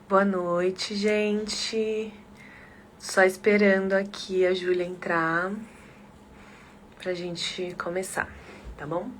Boa noite, gente. Só esperando aqui a Júlia entrar pra gente começar, tá bom?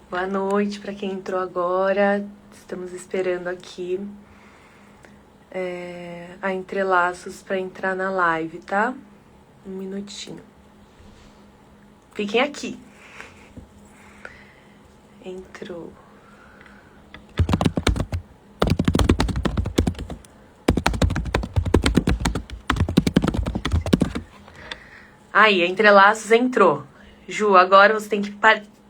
Boa noite para quem entrou agora. Estamos esperando aqui a Entrelaços para entrar na live, tá? Um minutinho. Fiquem aqui. Entrou. Aí, a Entrelaços entrou. Ju, agora você tem que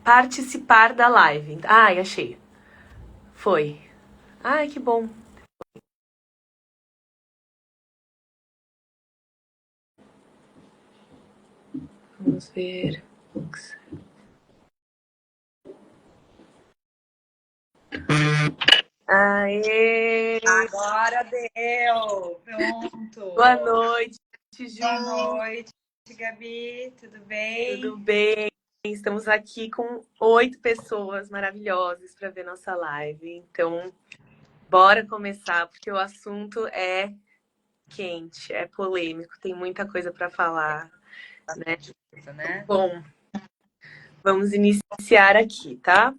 participar da live. Ai, achei. Foi. Ai, que bom. Vamos ver. Aê! Agora deu! Pronto! Boa noite, Ju. Boa noite, Gabi. Tudo bem? Tudo bem? Estamos aqui com 8 pessoas maravilhosas para ver nossa live. Então, bora começar, porque o assunto é quente, é polêmico, tem muita coisa para falar, né? Né? Bom, vamos iniciar aqui, tá?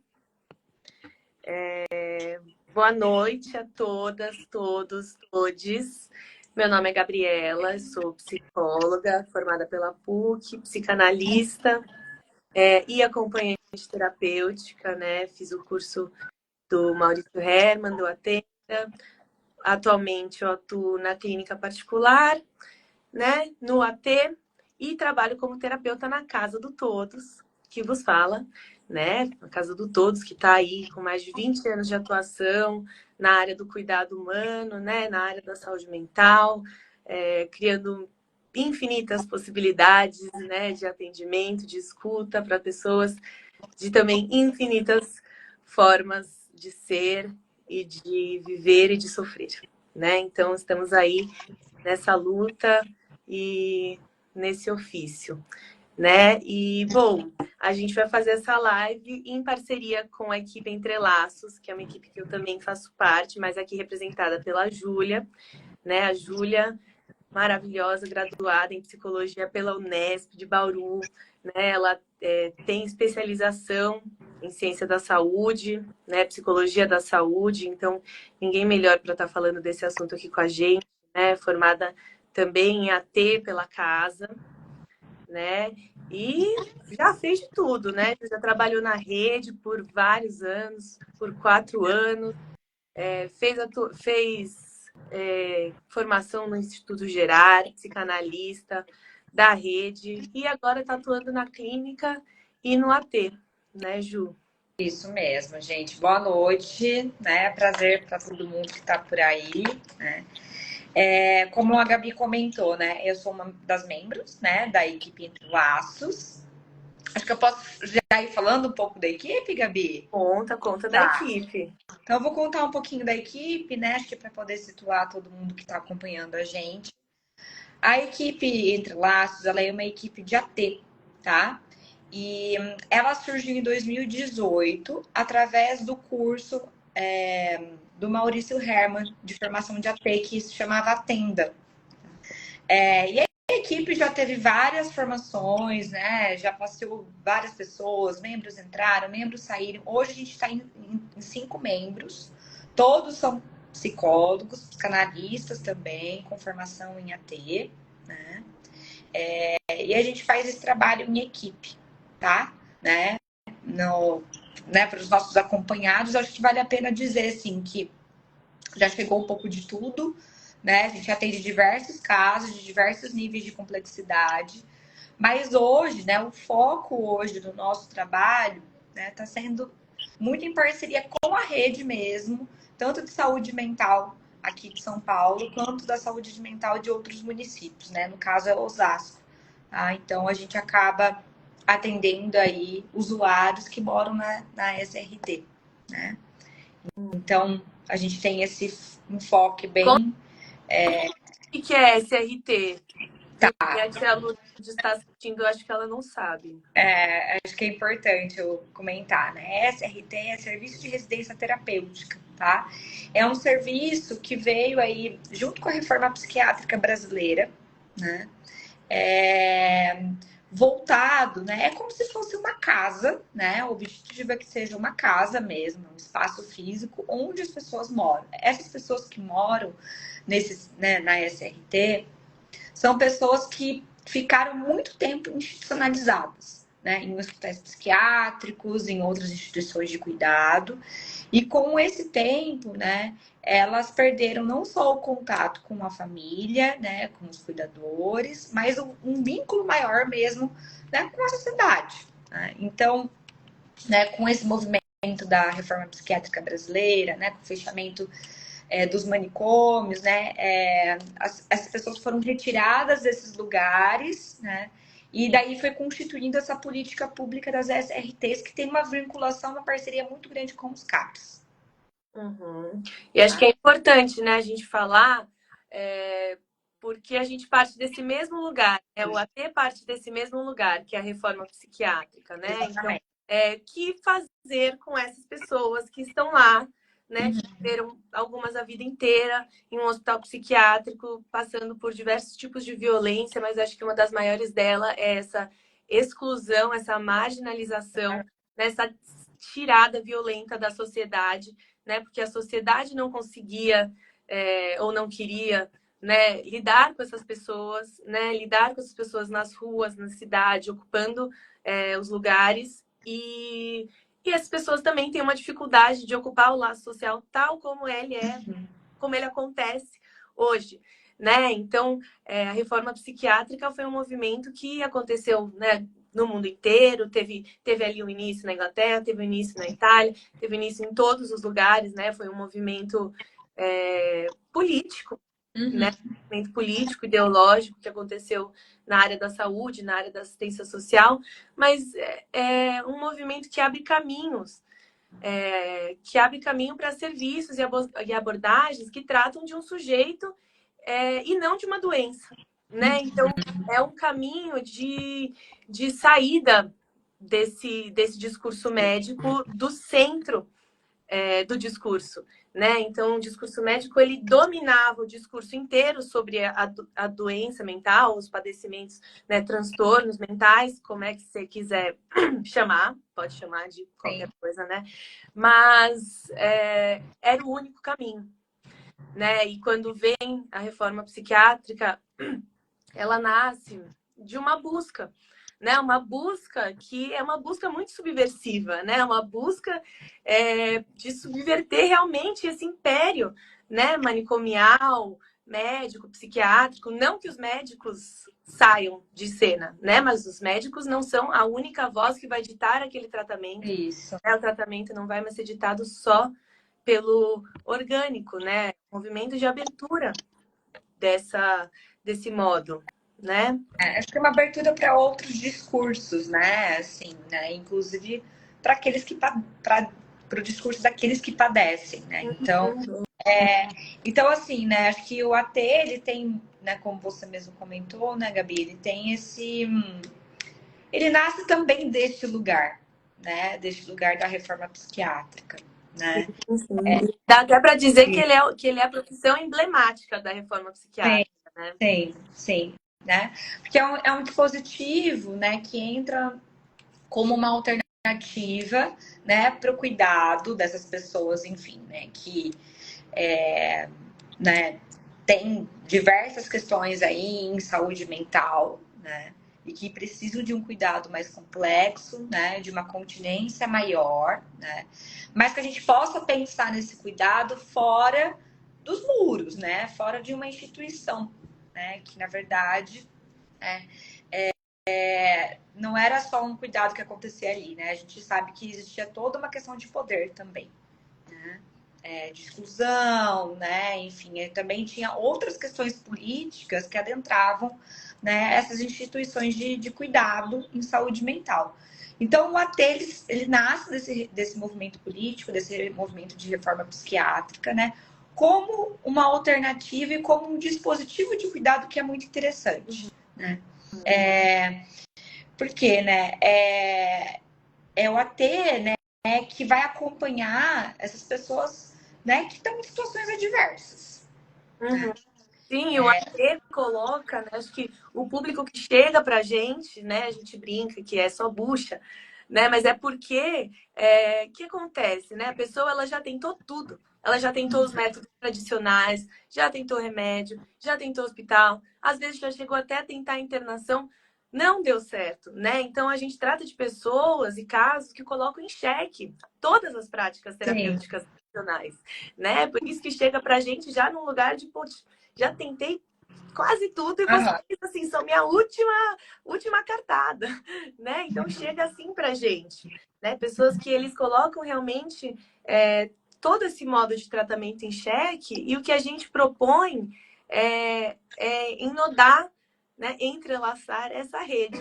Boa noite a todas, todos, todes. Meu nome é Gabriela, sou psicóloga, formada pela PUC, psicanalista e acompanhante terapêutica, né? Fiz o curso do Maurício Herman, do Atenda. Atualmente eu atuo na clínica particular, né? No AT, e trabalho como terapeuta na Casa do Todos, que vos fala, né? A Casa do Todos, que está aí com mais de 20 anos de atuação na área do cuidado humano, né? Na área da saúde mental, criando infinitas possibilidades, né? De atendimento, de escuta para pessoas de também infinitas formas de ser e de viver e de sofrer, né? Então estamos aí nessa luta e nesse ofício, né? E bom, a gente vai fazer essa live em parceria com a equipe Entrelaços, que é uma equipe que eu também faço parte, mas aqui representada pela Júlia, né? A Júlia, maravilhosa, graduada em psicologia pela Unesp de Bauru, né? Ela tem especialização em ciência da saúde, né? Psicologia da saúde, então ninguém melhor para estar falando desse assunto aqui com a gente, né? Formada também em AT pela casa, né? E já fez de tudo, né? Já trabalhou na rede por vários anos, por 4 anos, fez formação no Instituto Gerar, psicanalista da rede, e agora está atuando na clínica e no AT, né, Ju? Isso mesmo, gente. Boa noite, né? Prazer para todo mundo que está por aí, né? Como a Gabi comentou, né? Eu sou uma das membros, né? Da equipe Entre Laços. Acho que eu posso já ir falando um pouco da equipe, Gabi? Conta da Tá. equipe. Então, eu vou contar um pouquinho da equipe, né? Acho que para poder situar todo mundo que está acompanhando a gente. A equipe Entre Laços, ela é uma equipe de AT, tá? E ela surgiu em 2018 através do curso do Maurício Herman, de formação de AT, que se chamava Atenda. E a equipe já teve várias formações, né? Já passeou várias pessoas, membros entraram, membros saíram. Hoje a gente está em 5 membros, todos são psicólogos, psicanalistas também, com formação em AT, né? E a gente faz esse trabalho em equipe, tá? Né? Para os nossos acompanhados, acho que vale a pena dizer assim que já chegou um pouco de tudo, né? A gente atende diversos casos, de diversos níveis de complexidade, mas hoje, né, o foco hoje do nosso trabalho, né, está sendo muito em parceria com a rede mesmo, tanto de saúde mental aqui de São Paulo, quanto da saúde mental de outros municípios, né? No caso é Osasco, tá? Então a gente acaba atendendo aí usuários que moram na SRT, né? Então a gente tem esse enfoque bem. O que é SRT? Viu? Minha tia Lourdes está assistindo, eu acho que ela não sabe. Acho que é importante eu comentar, né? SRT é Serviço de Residência Terapêutica, tá? É um serviço que veio aí junto com a reforma psiquiátrica brasileira, né? É, voltado, né? É como se fosse uma casa, né? O objetivo é que seja uma casa mesmo, um espaço físico onde as pessoas moram. Essas pessoas que moram né, na SRT são pessoas que ficaram muito tempo institucionalizadas, né? Em hospitais psiquiátricos, em outras instituições de cuidado. E com esse tempo, né, elas perderam não só o contato com a família, né, com os cuidadores, mas um vínculo maior mesmo, né, com a sociedade. Né? Então, né, com esse movimento da reforma psiquiátrica brasileira, né, com o fechamento dos manicômios, né, as pessoas foram retiradas desses lugares, né, e daí foi constituindo essa política pública das SRTs, que tem uma vinculação, uma parceria muito grande com os CAPs. Uhum. E acho que é importante, né, a gente falar, porque a gente parte desse mesmo lugar, né? O AT parte desse mesmo lugar, que é a reforma psiquiátrica, né? Então, Exatamente. que fazer com essas pessoas que estão lá, né? Uhum. Que viveram algumas a vida inteira em um hospital psiquiátrico, passando por diversos tipos de violência, mas acho que uma das maiores dela é essa exclusão, essa marginalização, né? Essa tirada violenta da sociedade, né? Porque a sociedade não conseguia ou não queria, né, lidar com essas pessoas, né? Lidar com essas pessoas nas ruas, na cidade, ocupando os lugares e as pessoas também têm uma dificuldade de ocupar o laço social tal como ele como ele acontece hoje, né? Então, a reforma psiquiátrica foi um movimento que aconteceu, né, no mundo inteiro, teve ali o início na Inglaterra, teve o início na Itália, teve início em todos os lugares, né? Foi um movimento político, né? Uhum. Um movimento político, ideológico que aconteceu na área da saúde, na área da assistência social, mas é um movimento que abre caminhos, que abre caminho para serviços e abordagens que tratam de um sujeito e não de uma doença, né? Então, é um caminho de saída desse discurso médico do centro do discurso, né? Então, o discurso médico, ele dominava o discurso inteiro sobre a doença mental, os padecimentos, né, transtornos mentais, como é que você quiser chamar, pode chamar de qualquer Sim. coisa, né? Mas era o único caminho, né? E quando vem a reforma psiquiátrica, ela nasce de uma busca, né? Uma busca que é uma busca muito subversiva, né? Uma busca de subverter realmente esse império, né? Manicomial, médico, psiquiátrico. Não que os médicos saiam de cena, né? Mas os médicos não são a única voz que vai ditar aquele tratamento. Isso. Né? O tratamento não vai mais ser ditado só pelo orgânico, né? Movimento de abertura desse modo, né? Acho que é uma abertura para outros discursos, né? Assim, né? Inclusive para aqueles que para o discurso daqueles que padecem, né? Então assim, né? Acho que o AT ele tem, né? Como você mesmo comentou, né, Gabi? Ele tem ele nasce também deste lugar, né? Deste lugar da reforma psiquiátrica, né? Sim. Dá até para dizer que ele é a profissão emblemática da reforma Sim, psiquiátrica, né? sim, sim, né? Porque é um dispositivo, né? Que entra como uma alternativa, né, para o cuidado dessas pessoas, enfim, né, que né, tem diversas questões aí em saúde mental, né, e que precisam de um cuidado mais complexo, né, de uma continência maior, né, mas que a gente possa pensar nesse cuidado fora dos muros, né, fora de uma instituição, né, que na verdade não era só um cuidado que acontecia ali, né? A gente sabe que existia toda uma questão de poder também, né? de exclusão, né? Enfim, também tinha outras questões políticas que adentravam, né, essas instituições de cuidado em saúde mental. Então, o AT, ele nasce desse movimento político, desse movimento de reforma psiquiátrica, né? Como uma alternativa e como um dispositivo de cuidado que é muito interessante, né? Porque, né, é o AT, né, que vai acompanhar essas pessoas, né, que estão em situações adversas. Uhum. Sim, o AT coloca, né, acho que o público que chega pra gente, né, a gente brinca que é só bucha, né, mas é porque, que acontece, né, a pessoa ela já tentou tudo, ela já tentou os métodos tradicionais, já tentou remédio, já tentou hospital, às vezes já chegou até a tentar internação, não deu certo, né, então a gente trata de pessoas e casos que colocam em xeque todas as práticas Sim. terapêuticas tradicionais, né, por isso que chega pra gente já num lugar de, putz, já tentei quase tudo e vocês, assim, são minha última cartada, né? Então chega assim pra gente, né? Pessoas que eles colocam realmente todo esse modo de tratamento em xeque e o que a gente propõe é enodar, né? Entrelaçar essa rede.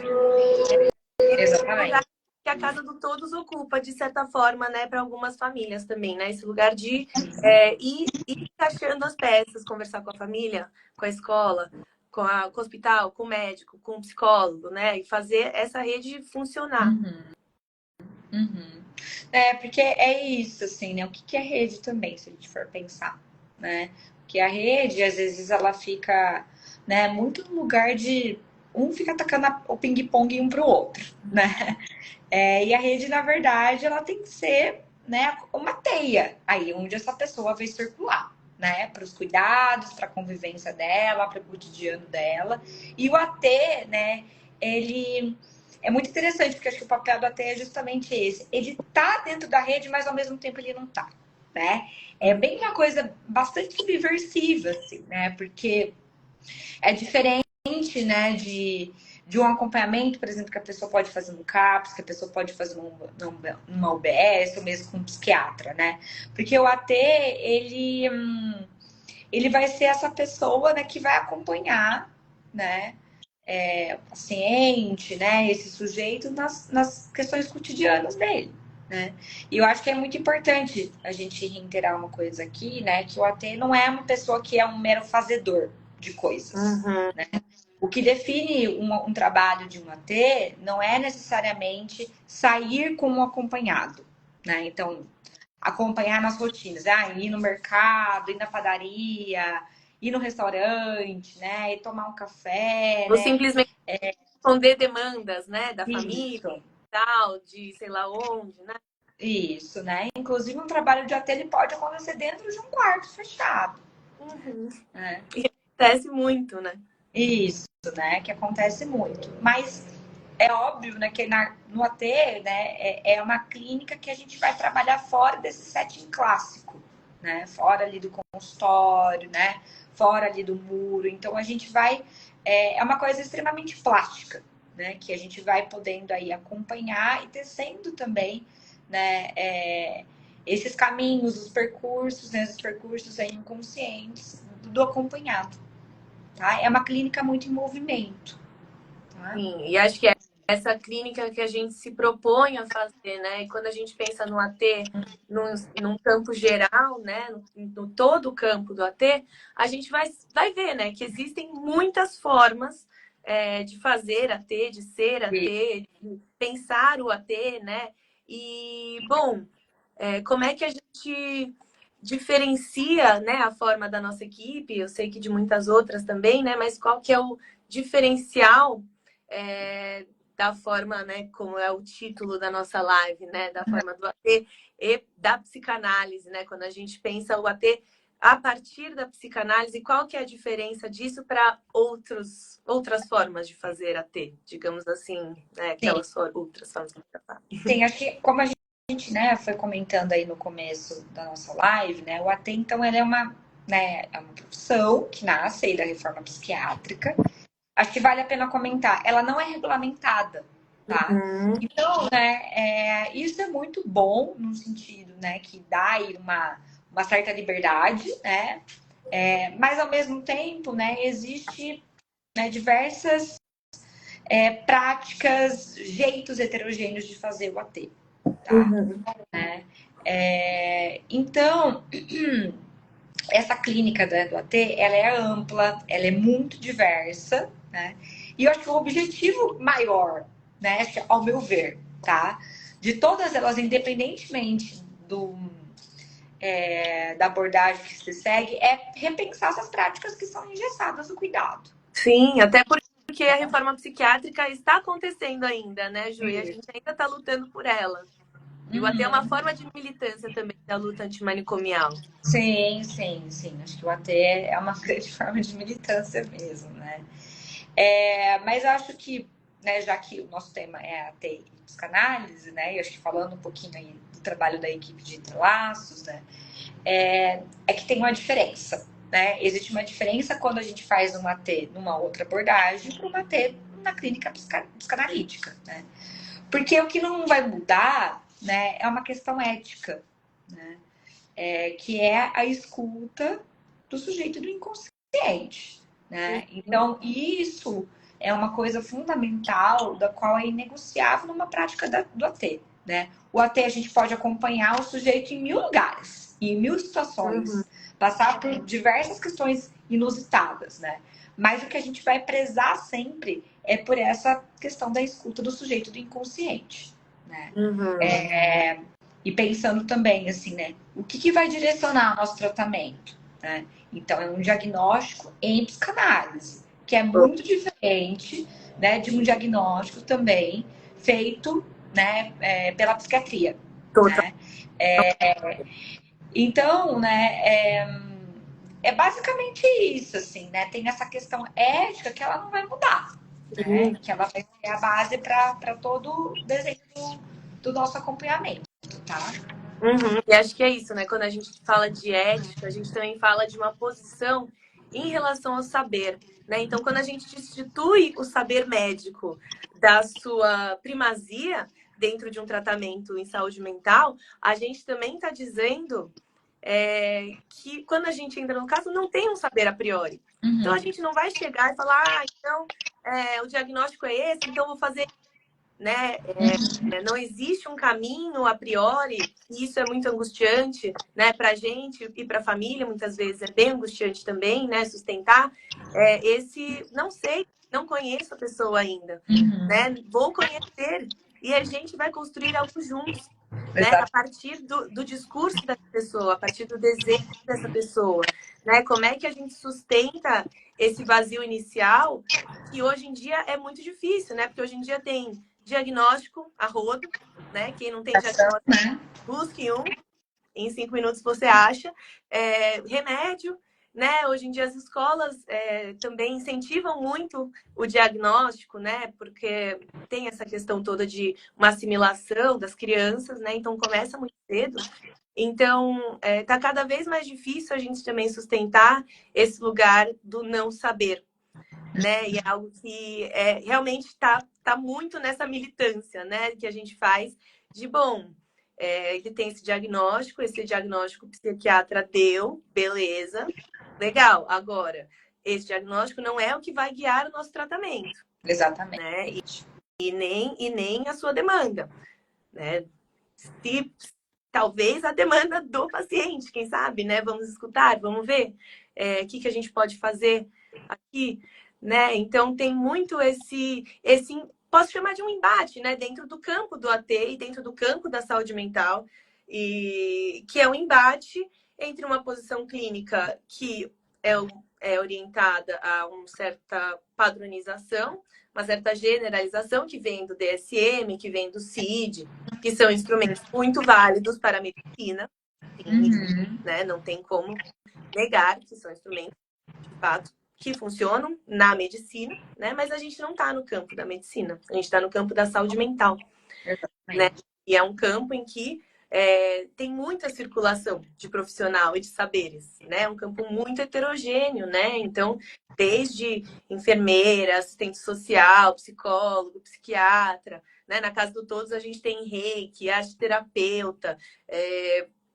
Esse lugar Exatamente. que a Casa do Todos ocupa, de certa forma, né, para algumas famílias também, né? Esse lugar de ir encaixando as peças, conversar com a família, com a escola, com o hospital, com o médico, com o psicólogo, né? E fazer essa rede funcionar. Uhum. Porque é isso, assim, né? O que é rede também, se a gente for pensar, né? Porque a rede, às vezes, ela fica, né, muito no lugar de um fica atacando o ping-pong um pro outro, né? E a rede, na verdade, ela tem que ser, né, uma teia aí, onde essa pessoa vai circular, né? Para os cuidados, para a convivência dela, para o cotidiano dela. E o AT, né, ele é muito interessante, porque acho que o papel do AT é justamente esse. Ele tá dentro da rede, mas ao mesmo tempo ele não tá, né? É bem uma coisa bastante subversiva, assim, né? Porque é diferente, né, de um acompanhamento, por exemplo, que a pessoa pode fazer no CAPS, que a pessoa pode fazer numa UBS, ou mesmo com um psiquiatra, né? Porque o AT, ele vai ser essa pessoa, né, que vai acompanhar, né, o paciente, né, esse sujeito nas questões cotidianas dele, né? E eu acho que é muito importante a gente reiterar uma coisa aqui, né, que o AT não é uma pessoa que é um mero fazedor de coisas, Uhum. né? O que define um trabalho de um AT não é necessariamente sair com um acompanhado, né? Então, acompanhar nas rotinas, ir no mercado, ir na padaria, ir no restaurante, né? E tomar um café, Ou né? simplesmente responder demandas, né, da família, Isso, tal, de sei lá onde, né? isso, né? Inclusive, um trabalho de AT ele pode acontecer dentro de um quarto fechado, Uhum. né? E acontece muito, né? Isso, né? Que acontece muito. Mas é óbvio, né, que no AT, né, é uma clínica que a gente vai trabalhar fora desse setting clássico, né? Fora ali do consultório, né? Fora ali do muro. Então a gente vai é uma coisa extremamente plástica, né? Que a gente vai podendo aí acompanhar e tecendo também, né? Esses caminhos, os percursos, né? Os percursos aí inconscientes do acompanhado, tá? É uma clínica muito em movimento, tá? Sim, e acho que é essa clínica que a gente se propõe a fazer, né? E quando a gente pensa no AT, num campo geral, né? No todo o campo do AT, a gente vai ver, né? Que existem muitas formas de fazer AT, de ser AT, de pensar o AT, né? E, bom, como é que a gente diferencia, né, a forma da nossa equipe? Eu sei que de muitas outras também, né? Mas qual que é o diferencial da forma, né, como é o título da nossa live, né, da forma do AT e da psicanálise, né, quando a gente pensa o AT a partir da psicanálise, qual que é a diferença disso para outras formas de fazer AT, digamos assim, né, Sim, aquelas outras formas de tratar. sim, acho que como a gente, né, foi comentando aí no começo da nossa live, né, o AT, então, ele é né, é uma profissão que nasce aí da reforma psiquiátrica. Acho que vale a pena comentar, ela não é regulamentada, tá? Uhum. Então, né, isso é muito bom no sentido, né, que dá aí uma certa liberdade, né? Mas ao mesmo tempo, né, existe, né, diversas práticas, jeitos heterogêneos de fazer o AT, tá? Uhum. Então, essa clínica do AT, ela é ampla, ela é muito diversa, né? E eu acho que o objetivo maior, né, ao meu ver, tá? De todas elas, independentemente da abordagem que se segue, é repensar essas práticas que são engessadas do cuidado. Sim, até porque a reforma psiquiátrica está acontecendo ainda, né, Ju? E a Isso. gente ainda está lutando por ela. E o AT é uma Uhum. forma de militância também da luta antimanicomial. Sim, sim, sim. Acho que o AT é uma grande forma de militância mesmo, né? Mas eu acho que, né, já que o nosso tema é AT e psicanálise, né? E acho que falando um pouquinho aí do trabalho da equipe de Interlaços, né? É que tem uma diferença, né? Existe uma diferença quando a gente faz uma AT numa outra abordagem para uma AT na clínica psicanalítica, né? Porque o que não vai mudar, né, é uma questão ética, né? Que é a escuta do sujeito do inconsciente, né? Então, isso é uma coisa fundamental da qual é inegociável numa prática do AT, né? O AT a gente pode acompanhar o sujeito em 1000 lugares, em 1000 Uhum. situações, passar por diversas questões inusitadas, né? Mas o que a gente vai prezar sempre é por essa questão da escuta do sujeito do inconsciente, né? Uhum. E pensando também, assim, né? O que vai direcionar o nosso tratamento, né? Então, é um diagnóstico em psicanálise, que é muito diferente, né, de um diagnóstico também feito, né, pela psiquiatria, Total. né? Então, né, basicamente isso, assim, né? Tem essa questão ética que ela não vai mudar, né? Que ela vai ser a base para todo o desenho do nosso acompanhamento, tá? Uhum. E acho que é isso, né? Quando a gente fala de ética, a gente também fala de uma posição em relação ao saber, né? Então, quando a gente destitui o saber médico da sua primazia dentro de um tratamento em saúde mental, a gente também está dizendo que quando a gente entra no caso, não tem um saber a priori. Então, a Uhum. gente não vai chegar e falar, então, o diagnóstico é esse, então eu vou fazer, né? Não existe um caminho a priori, e isso é muito angustiante, né, para a gente e para a família, muitas vezes é bem angustiante também, né, sustentar esse, não sei, não conheço a pessoa ainda, né, vou conhecer e a gente vai construir algo juntos, né, a Exato. partir do discurso dessa pessoa, a partir do desejo dessa pessoa, né, como é que a gente sustenta esse vazio inicial, que hoje em dia é muito difícil, né, porque hoje em dia tem diagnóstico a rodo, né? Quem não tem diagnóstico, Né? busque um. Em 5 minutos você acha. Remédio, né? Hoje em dia as escolas também incentivam muito o diagnóstico, né? Porque tem essa questão toda de uma assimilação das crianças, né? Então começa muito cedo. Então, tá cada vez mais difícil a gente também sustentar esse lugar do não saber, né? E é algo que realmente está muito nessa militância, né? Que a gente faz de bom. Ele tem esse diagnóstico o psiquiatra deu, beleza, legal. Agora, esse diagnóstico não é o que vai guiar o nosso tratamento, Exatamente. né? E nem a sua demanda, né? Se, talvez a demanda do paciente, quem sabe, né? Vamos escutar, vamos ver o que a gente pode fazer aqui, né? Então tem muito esse posso chamar de um embate, né? Dentro do campo do AT e dentro do campo da saúde mental, e que é um embate entre uma posição clínica que é orientada a uma certa padronização, uma certa generalização que vem do DSM, que vem do CID, que são instrumentos muito válidos para a medicina, sim, Uhum. né? Não tem como negar que são instrumentos, de fato, que funcionam na medicina, né? Mas a gente não está no campo da medicina, a gente está no campo da saúde mental, né? Exatamente. E é um campo em que tem muita circulação de profissional e de saberes, né? É um campo muito heterogêneo, né? Então, desde enfermeira, assistente social, psicólogo, psiquiatra, né? Na casa do Todos a gente tem reiki, arte terapeuta,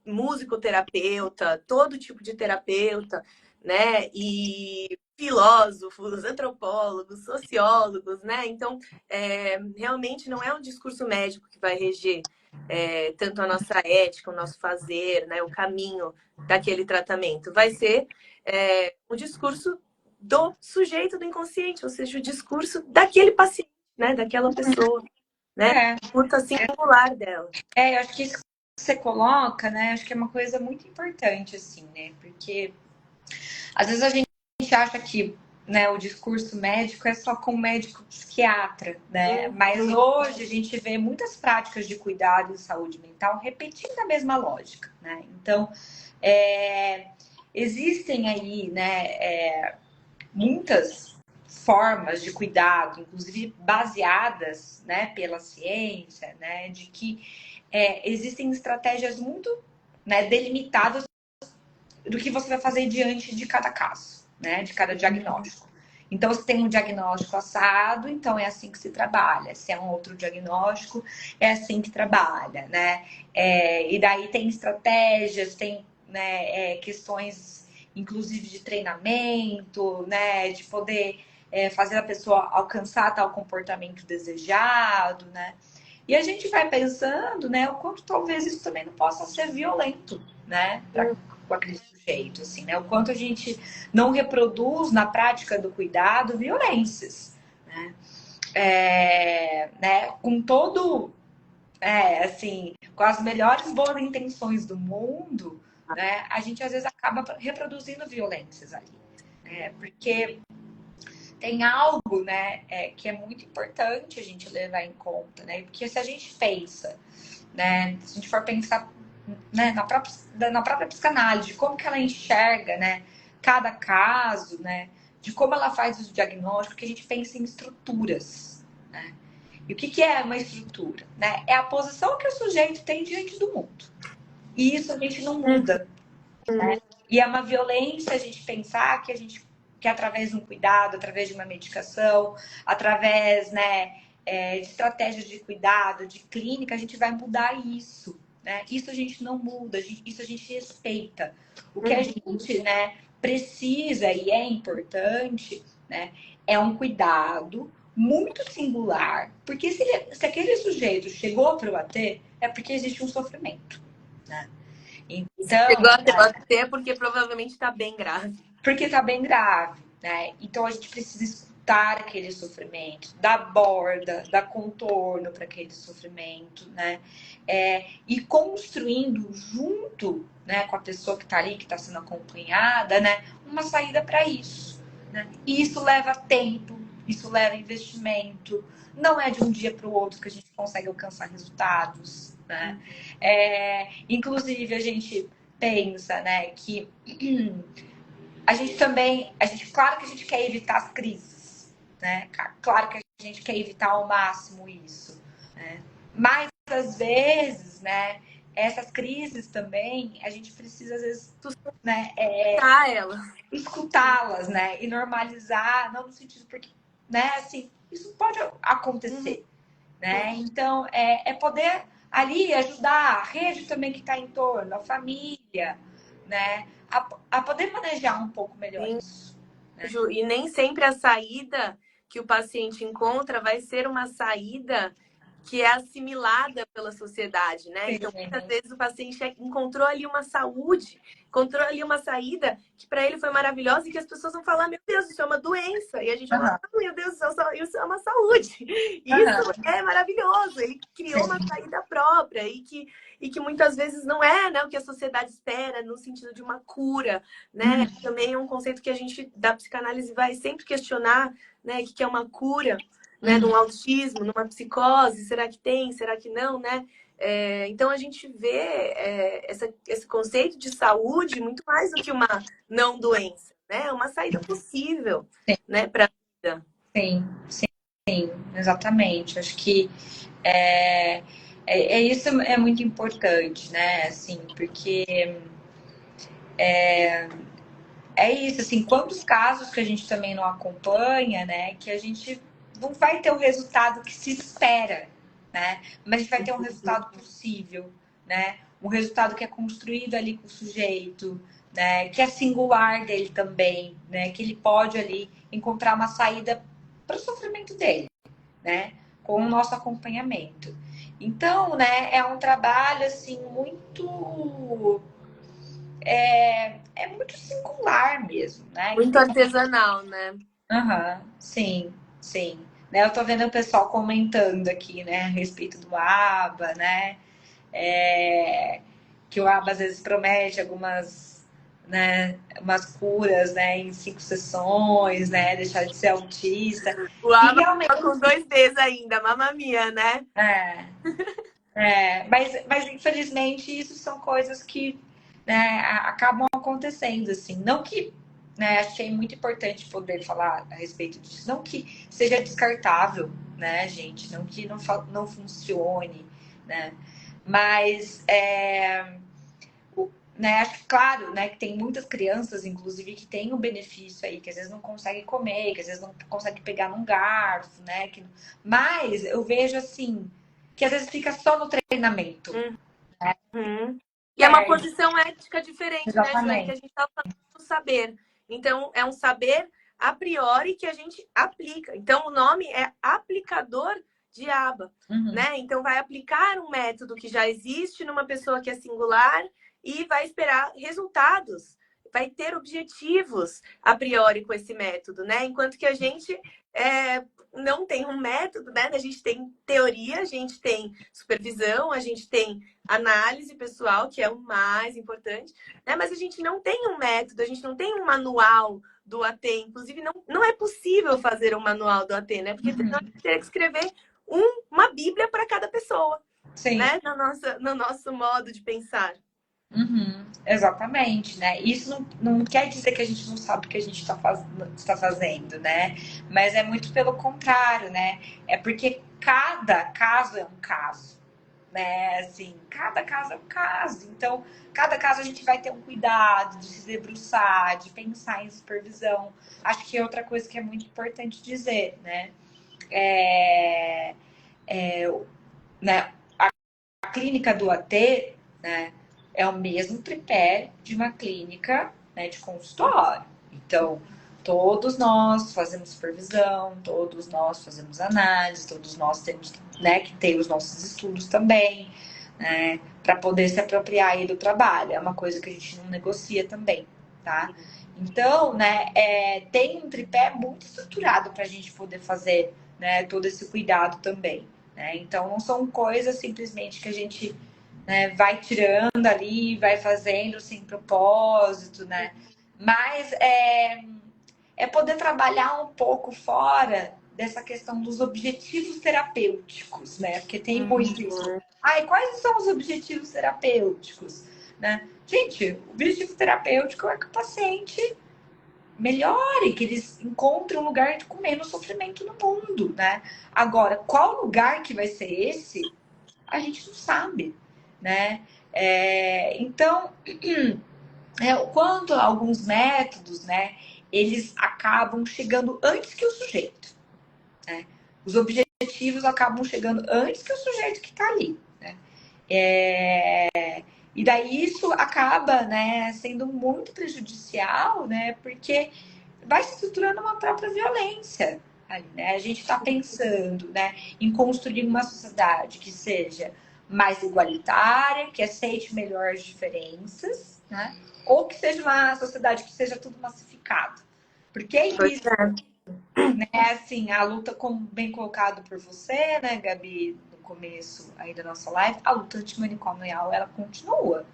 musicoterapeuta, todo tipo de terapeuta, né? E filósofos, antropólogos, sociólogos, né? Então, realmente não é um discurso médico que vai reger tanto a nossa ética, o nosso fazer, né? O caminho daquele tratamento. Vai ser o discurso do sujeito do inconsciente, ou seja, o discurso daquele paciente, né? Daquela pessoa, né? É, Escuta singular dela. eu acho que isso que você coloca, né? Acho que é uma coisa muito importante, assim, né? Porque às vezes a gente acha que, né, o discurso médico é só com o médico psiquiatra, né? Mas hoje a gente vê muitas práticas de cuidado e saúde mental repetindo a mesma lógica, né? Então, existem aí, né, muitas formas de cuidado, inclusive baseadas, né, pela ciência, né, de que existem estratégias muito, né, delimitadas do que você vai fazer diante de cada caso, né? De cada diagnóstico. Então, se tem um diagnóstico assado, então é assim que se trabalha. Se é um outro diagnóstico, é assim que trabalha, né? E daí tem estratégias, tem, né, questões, inclusive, de treinamento, né? De poder fazer a pessoa alcançar tal comportamento desejado, né? E a gente vai pensando, né, o quanto talvez isso também não possa ser violento, né, com aquele sujeito, assim, né, o quanto a gente não reproduz na prática do cuidado violências, né, né, com todo, assim, com as melhores boas intenções do mundo, né, a gente às vezes acaba reproduzindo violências ali, né, porque tem algo, né, que é muito importante a gente levar em conta, né? Porque se a gente pensa, né, se a gente for pensar, né, na própria psicanálise, de como que ela enxerga, né, cada caso, né, de como ela faz o diagnóstico, que a gente pensa em estruturas, né? E o que que é uma estrutura, né? É a posição que o sujeito tem diante do mundo. E isso a gente não muda, né? E é uma violência a gente pensar que através de um cuidado, através de uma medicação, através, né, de estratégias de cuidado, de clínica, a gente vai mudar isso, né? Isso a gente não muda, isso a gente respeita. O que a gente, né, precisa e é importante, né, é um cuidado muito singular, porque se aquele sujeito chegou para o AT, é porque existe um sofrimento, né? Chegou Então, até o AT porque provavelmente está bem grave. porque tá bem grave, né? Então a gente precisa escutar aquele sofrimento, dar borda, dar contorno para aquele sofrimento, né? E construindo junto, né, com a pessoa que está ali, que está sendo acompanhada, né, uma saída para isso, né? E isso leva tempo, isso leva investimento. Não é de um dia para o outro que a gente consegue alcançar resultados, né? Inclusive a gente pensa, né, que claro que a gente quer evitar as crises, né? Claro que a gente quer evitar ao máximo isso, né? Mas às vezes, né, essas crises também, a gente precisa às vezes, né, Ela. escutá-las, né, e normalizar, não no sentido porque, né, assim, isso pode acontecer, né? Então, poder ali ajudar a rede também que está em torno, a família, né? A poder manejar um pouco melhor Sim. isso. Ju, e nem sempre a saída que o paciente encontra vai ser uma saída que é assimilada pela sociedade, né? Então, muitas vezes o paciente encontrou ali uma saúde, encontrou ali uma saída que para ele foi maravilhosa e que as pessoas vão falar, meu Deus, isso é uma doença. E a gente vai falar, meu Deus, isso é uma saúde. Isso é maravilhoso. Ele criou uma saída própria e que muitas vezes não é, né, o que a sociedade espera no sentido de uma cura, né? Também é um conceito que a gente da psicanálise vai sempre questionar, né, o que é uma cura, né, num autismo, numa psicose, será que tem, será que não, né? Então a gente vê esse conceito de saúde muito mais do que uma não doença, né? É uma saída possível, né, para a vida. Sim, sim, exatamente. Acho que isso é muito importante, né? Assim, porque é isso, assim, quantos casos que a gente também não acompanha, né? Que a gente não vai ter o resultado que se espera, né? Mas a gente vai ter um resultado possível, né? um resultado que é construído ali com o sujeito, né? Que é singular dele também, né? Que ele pode ali encontrar uma saída para o sofrimento dele, né? Com o nosso acompanhamento. Então, né, é um trabalho assim muito é muito singular mesmo, né? Que Muito tem uma... artesanal, né? Aham, sim, sim. Né, eu tô vendo o pessoal comentando aqui, né, a respeito do ABA, né? É, que o ABA às vezes promete algumas, né, umas curas, né, em 5 sessões, né, deixar de ser autista. O E aba realmente, com 2 Ds ainda, mamma mia, né? é, mas infelizmente isso são coisas que, né, acabam acontecendo, assim. Não que, né, achei muito importante poder falar a respeito disso. Não que seja descartável, né, gente? Não que não funcione, né? Mas né, acho que, claro, né, que tem muitas crianças, inclusive, que têm um benefício aí, que às vezes não conseguem comer, que às vezes não conseguem pegar num garfo, né? Mas eu vejo assim, que às vezes fica só no treinamento. Uhum. E é uma Perde, posição ética diferente, né, Joane? Que a exatamente. gente está falando do saber. Então, é um saber a priori que a gente aplica. Então, o nome é aplicador de aba, Uhum. né? Então, vai aplicar um método que já existe numa pessoa que é singular e vai esperar resultados. Vai ter objetivos a priori com esse método, né? Enquanto que a gente não tem um método, né? A gente tem teoria, a gente tem supervisão, a gente tem análise pessoal, que é o mais importante, né? Mas a gente não tem um método, a gente não tem um manual do AT. Inclusive, não é possível fazer um manual do AT, né? Porque nós Uhum. teria que escrever uma bíblia para cada pessoa, Sim. né? No nosso modo de pensar. Uhum. Exatamente, né? Isso não quer dizer que a gente não sabe o que a gente está fazendo, né? Mas é muito pelo contrário, né? É porque cada caso é um caso. Né? Assim, cada caso é um caso. Então, cada caso a gente vai ter um cuidado de se debruçar, de pensar em supervisão. Acho que é outra coisa que é muito importante dizer, né? É, né? A clínica do AT, né, é o mesmo tripé de uma clínica, né, de consultório. Então, todos nós fazemos supervisão, todos nós fazemos análise, todos nós temos, né, que ter os nossos estudos também, né, para poder se apropriar aí do trabalho. É uma coisa que a gente não negocia também, tá? Então, né, tem um tripé muito estruturado para a gente poder fazer, né, todo esse cuidado também. Né? Então, não são coisas simplesmente que a gente, né, vai tirando ali, vai fazendo sem propósito, né? Mas é poder trabalhar um pouco fora dessa questão dos objetivos terapêuticos, né? Porque tem muito isso. Uhum. Ai, quais são os objetivos terapêuticos? Né? Gente, o objetivo terapêutico é que o paciente melhore, que eles encontrem um lugar com menos sofrimento no mundo, né? Agora, qual lugar que vai ser esse, a gente não sabe, né? Então, quanto a alguns métodos, né, eles acabam chegando antes que o sujeito, né? Os objetivos acabam chegando antes que o sujeito que está ali, né? E daí isso acaba, né, sendo muito prejudicial, né, porque vai se estruturando uma própria violência ali, né? A gente está pensando, né, em construir uma sociedade que seja mais igualitária, que aceite melhor as diferenças, né? Ou que seja uma sociedade que seja tudo massificado. Porque é Pois isso, é. né? Assim, a luta, como bem colocado por você, né, Gabi, no começo aí da nossa live, a luta antimanicomial, ela continua,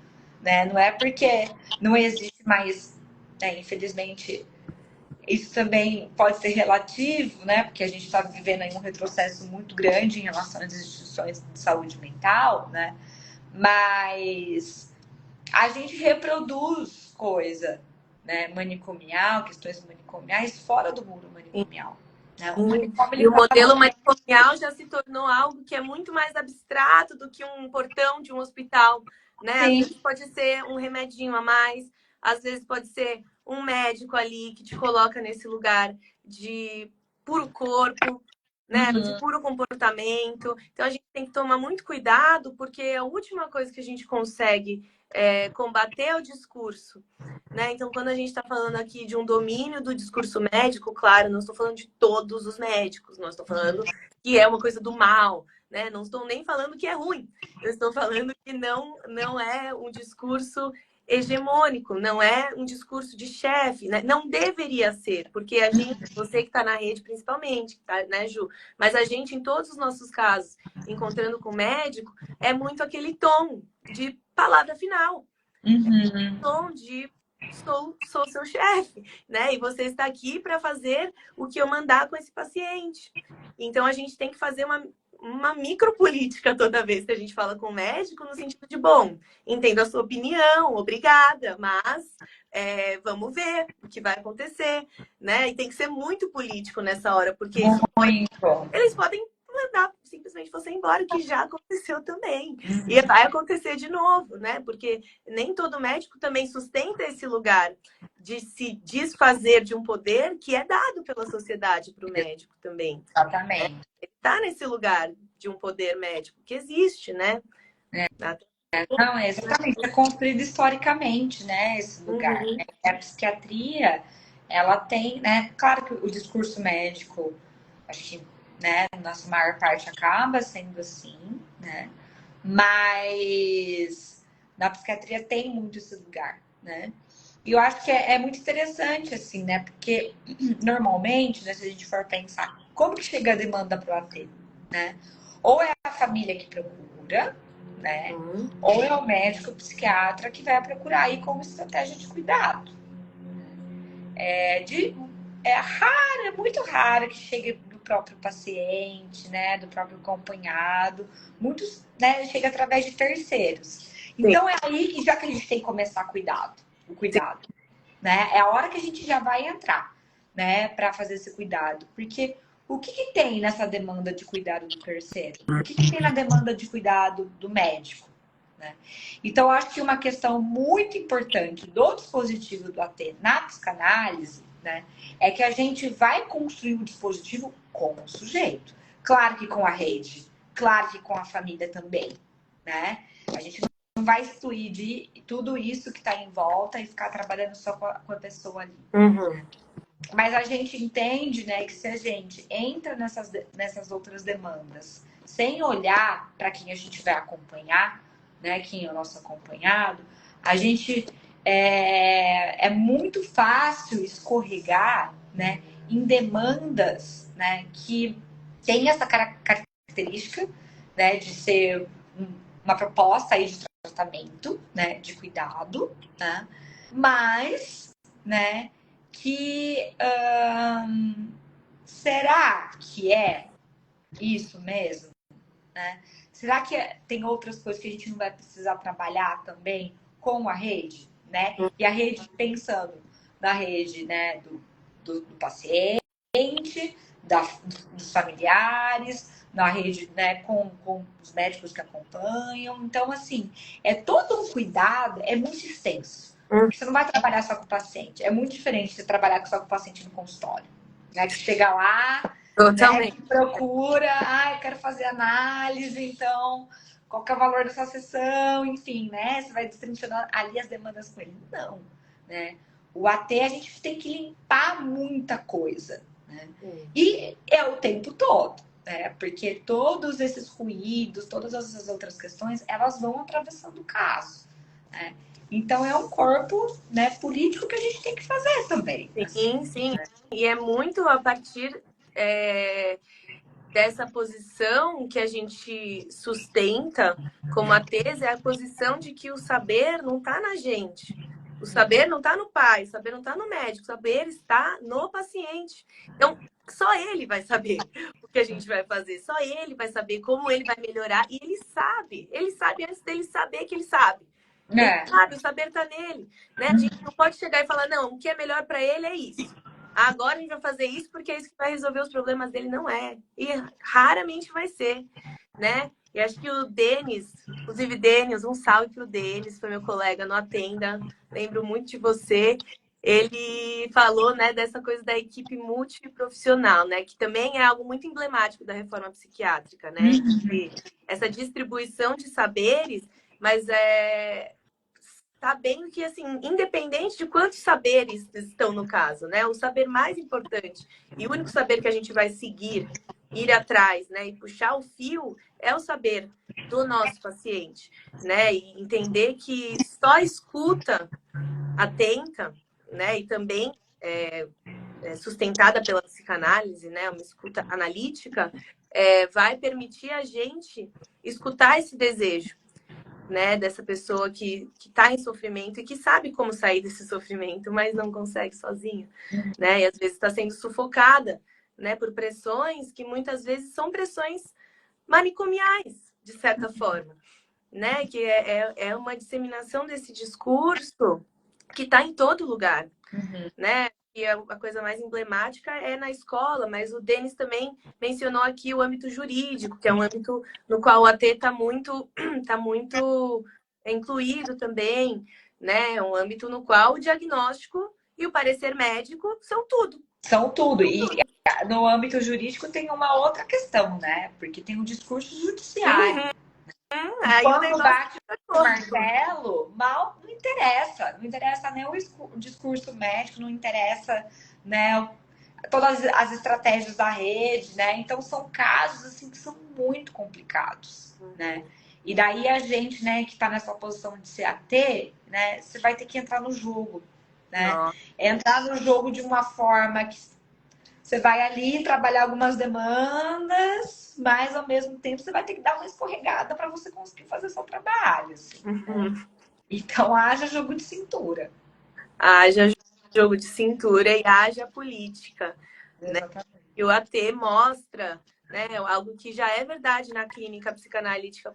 né? Não é porque não existe mais, né, infelizmente, isso também pode ser relativo, né? Porque a gente está vivendo aí um retrocesso muito grande em relação às instituições de saúde mental, né? Mas a gente reproduz coisa, né, manicomial, questões manicomiais fora do muro manicomial. Né? O manicômio E ele o trata modelo muito. manicomial já se tornou algo que é muito mais abstrato do que um portão de um hospital, né? Às Sim. vezes pode ser um remedinho a mais, às vezes pode ser um médico ali que te coloca nesse lugar de puro corpo, né? De Uhum. puro comportamento. Então a gente tem que tomar muito cuidado, porque a última coisa que a gente consegue combater é o discurso, né? Então, quando a gente está falando aqui de um domínio do discurso médico, claro, não estou falando de todos os médicos, não estou falando que é uma coisa do mal, né? Não estou nem falando que é ruim, eu estou falando que não é um discurso hegemônico, não é um discurso de chefe, né? Não deveria ser, porque a gente, você que está na rede principalmente, tá, né, Ju? Mas a gente, em todos os nossos casos, encontrando com o médico, é muito aquele tom de palavra final. Uhum. Tom de sou seu chefe, né? E você está aqui para fazer o que eu mandar com esse paciente. Então a gente tem que fazer uma micropolítica toda vez que a gente fala com o médico, no sentido de, bom, entendo a sua opinião, obrigada, mas vamos ver o que vai acontecer, né? E tem que ser muito político nessa hora, porque Muito. eles podem mandar simplesmente você embora, o que já aconteceu também. E vai acontecer de novo, né? Porque nem todo médico também sustenta esse lugar de se desfazer de um poder que é dado pela sociedade para o médico também. Exatamente. Ele está nesse lugar de um poder médico que existe, né? Não, é exatamente. É construído historicamente, né, esse lugar. Uhum. Né? A psiquiatria, ela tem, né, claro que o discurso médico, acho que, né, na sua maior parte acaba sendo assim, né, mas na psiquiatria tem muito esse lugar, né. E eu acho que é muito interessante, assim, né, porque normalmente, né, se a gente for pensar, como que chega a demanda para o AT, né? Ou é a família que procura, né? Uhum. Ou é o médico, o psiquiatra que vai procurar aí como estratégia de cuidado. É muito raro que chegue do próprio paciente, né? Do próprio acompanhado. Muitos, né? Chega através de terceiros. Sim, Então é aí que já que a gente tem que começar o sim. cuidado, né? É a hora que a gente já vai entrar, né? Para fazer esse cuidado, porque o que tem nessa demanda de cuidado do terceiro? O que tem na demanda de cuidado do médico? Né? Então, acho que uma questão muito importante do dispositivo do AT na psicanálise, né, é que a gente vai construir o dispositivo com o sujeito. Claro que com a rede, claro que com a família também. Né? A gente não vai excluir de tudo isso que está em volta e ficar trabalhando só com a pessoa ali. Uhum. Mas a gente entende, né, que se a gente entra nessas outras demandas sem olhar para quem a gente vai acompanhar, né, quem é o nosso acompanhado, a gente é muito fácil escorregar, né, em demandas, né, que tem essa característica, né, de ser uma proposta aí de tratamento, né, de cuidado, né, mas, né, que será que é isso mesmo? Né? Será que tem outras coisas que a gente não vai precisar trabalhar também com a rede? Né? E a rede pensando na rede, né, do paciente, dos familiares, na rede, né, com os médicos que acompanham. Então, assim, é todo um cuidado, é muito extenso. Porque você não vai trabalhar só com o paciente. É muito diferente você trabalhar só com o paciente no consultório. Né? Que chega lá, né, Totalmente. que procura, eu quero fazer análise, então qual que é o valor dessa sessão, enfim, né? Você vai destrinchando ali as demandas com ele. Não, né? O AT a gente tem que limpar muita coisa, né? E é o tempo todo, né? Porque todos esses ruídos, todas essas outras questões, elas vão atravessando o caso, né? Então é um corpo, né, político que a gente tem que fazer também. Sim, sim. E é muito a partir dessa posição que a gente sustenta como a tese, é a posição de que o saber não está na gente. O saber não está no pai, o saber não está no médico, o saber está no paciente. Então, só ele vai saber o que a gente vai fazer, só ele vai saber como ele vai melhorar. E ele sabe antes dele saber que ele sabe. Ele sabe, o saber está nele. Né? A gente não pode chegar e falar, não, o que é melhor para ele é isso. Agora a gente vai fazer isso porque é isso que vai resolver os problemas dele. Não é. E raramente vai ser, né? E acho que o Denis, inclusive Denis, um salve pro Denis, foi meu colega no Atenda. Lembro muito de você. ele falou, né, dessa coisa da equipe multiprofissional, né, que também é algo muito emblemático da reforma psiquiátrica, né, essa distribuição de saberes, mas sabendo que, assim, independente de quantos saberes estão no caso, né, o saber mais importante e o único saber que a gente vai seguir, ir atrás, né, e puxar o fio é o saber do nosso paciente, né, e entender que só escuta atenta, né, e também sustentada pela psicanálise, né, uma escuta analítica, vai permitir a gente escutar esse desejo, né, dessa pessoa que está em sofrimento e que sabe como sair desse sofrimento, mas não consegue sozinha, né, e às vezes está sendo sufocada, né, por pressões que muitas vezes são pressões manicomiais, de certa forma, né, que é uma disseminação desse discurso que está em todo lugar, né? E a coisa mais emblemática é na escola, mas o Denis também mencionou aqui o âmbito jurídico, que é um âmbito no qual o AT tá muito incluído também, né? É um âmbito no qual o diagnóstico e o parecer médico são tudo. São tudo. E no âmbito jurídico tem uma outra questão, né? Porque tem o discurso judiciário. Aí o Quando negócio bate é o todo. martelo, mal não interessa. Não interessa nem o discurso médico, não interessa, né, todas as estratégias da rede, né? Então são casos assim que são muito complicados, né? E daí a gente, né, que está nessa posição de ser AT, né, você vai ter que entrar no jogo, né? Nossa. Entrar no jogo de uma forma que você vai ali trabalhar algumas demandas, mas ao mesmo tempo você vai ter que dar uma escorregada para você conseguir fazer seu trabalho, assim, né? Então haja jogo de cintura. Haja jogo de cintura e haja política, né? Exatamente. E o AT mostra, né, algo que já é verdade na clínica psicanalítica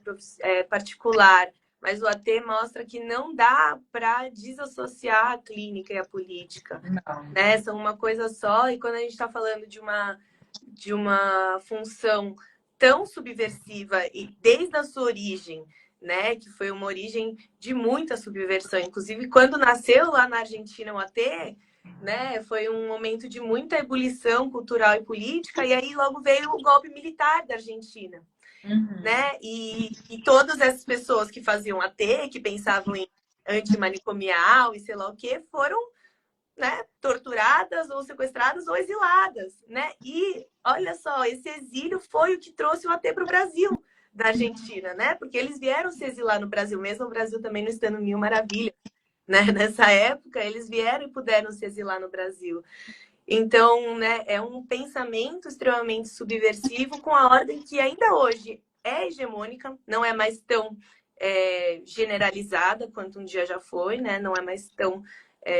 particular, mas o AT mostra que não dá para desassociar a clínica e a política, Não. né? São uma coisa só, e quando a gente está falando de uma função tão subversiva e desde a sua origem, né, que foi uma origem de muita subversão, inclusive quando nasceu lá na Argentina o AT, né, foi um momento de muita ebulição cultural e política, e aí logo veio o golpe militar da Argentina, né, e todas essas pessoas que faziam AT, que pensavam em antimanicomial e sei lá o que, foram, né, torturadas ou sequestradas ou exiladas, né? E olha só, esse exílio foi o que trouxe o AT para o Brasil da Argentina, né? Porque eles vieram se exilar no Brasil, mesmo o Brasil também não estando mil maravilhas, né? Nessa época, eles vieram e puderam se exilar no Brasil. Então, né, é um pensamento extremamente subversivo com a ordem que ainda hoje é hegemônica, não é mais tão generalizada quanto um dia já foi, né? Não é mais tão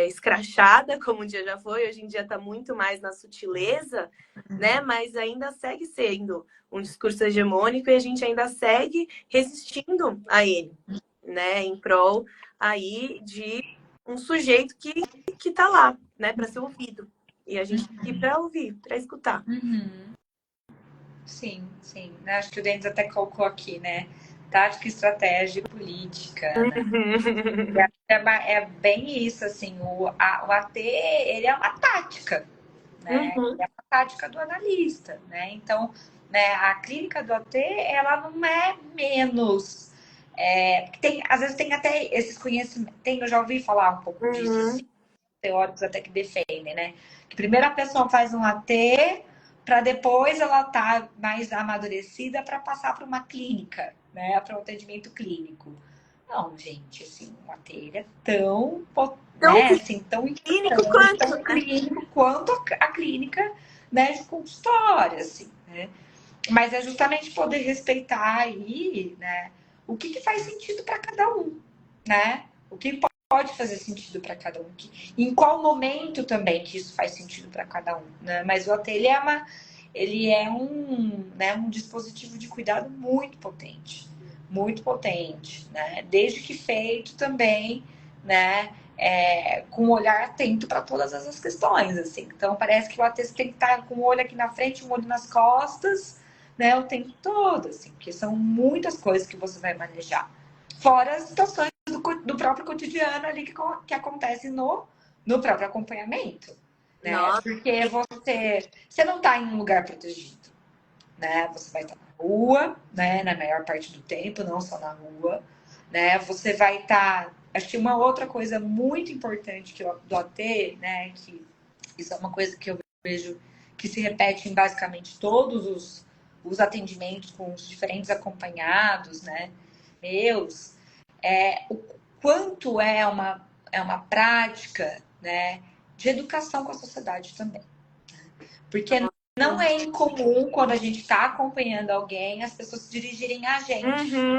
escrachada como um dia já foi. Hoje em dia está muito mais na sutileza, né? Mas ainda segue sendo um discurso hegemônico e a gente ainda segue resistindo a ele, né? Em prol aí de um sujeito que está lá, né? Para ser ouvido. E a gente tem que ir para ouvir, para escutar. Sim, sim. Acho que o Denis até colocou aqui, né? Tática, estratégia e política, né? É bem isso, assim, o AT, ele é uma tática, né? Uhum. É uma tática do analista, né? Então, né, a clínica do AT, ela não é menos... às vezes tem até esses conhecimentos, eu já ouvi falar um pouco disso, assim, teóricos até que defendem, né? Que primeiro a pessoa faz um AT, para depois ela tá mais amadurecida para passar para uma clínica, né? Para um atendimento clínico. Não, gente, assim, o AT ele é tão, Tão né, assim, tão clínico importante, quanto, tão clínico quanto a clínica, né, de consultório, assim, né? Mas é justamente poder respeitar aí, né, o que faz sentido para cada um, né? O que pode fazer sentido para cada um, em qual momento também que isso faz sentido para cada um, né? Mas o AT ele é um, né, um dispositivo de cuidado muito potente, né? Desde que feito também, né, com um olhar atento para todas essas questões, assim. Então parece que o AT tem que estar com um olho aqui na frente, um olho nas costas, né, o tempo todo, assim, porque são muitas coisas que você vai manejar. Fora as situações do próprio cotidiano ali que acontecem no no próprio acompanhamento, né? Nossa. Porque você não está em um lugar protegido, né? Você vai estar na rua, né? Na maior parte do tempo, não só na rua, né? Você vai estar. Acho que uma outra coisa muito importante do AT, né? Que isso é uma coisa que eu vejo que se repete em basicamente todos os atendimentos com os diferentes acompanhados, né? Meus, o quanto é uma prática, né? De educação com a sociedade também. Porque não é incomum quando a gente está acompanhando alguém, as pessoas se dirigirem a gente. Uhum.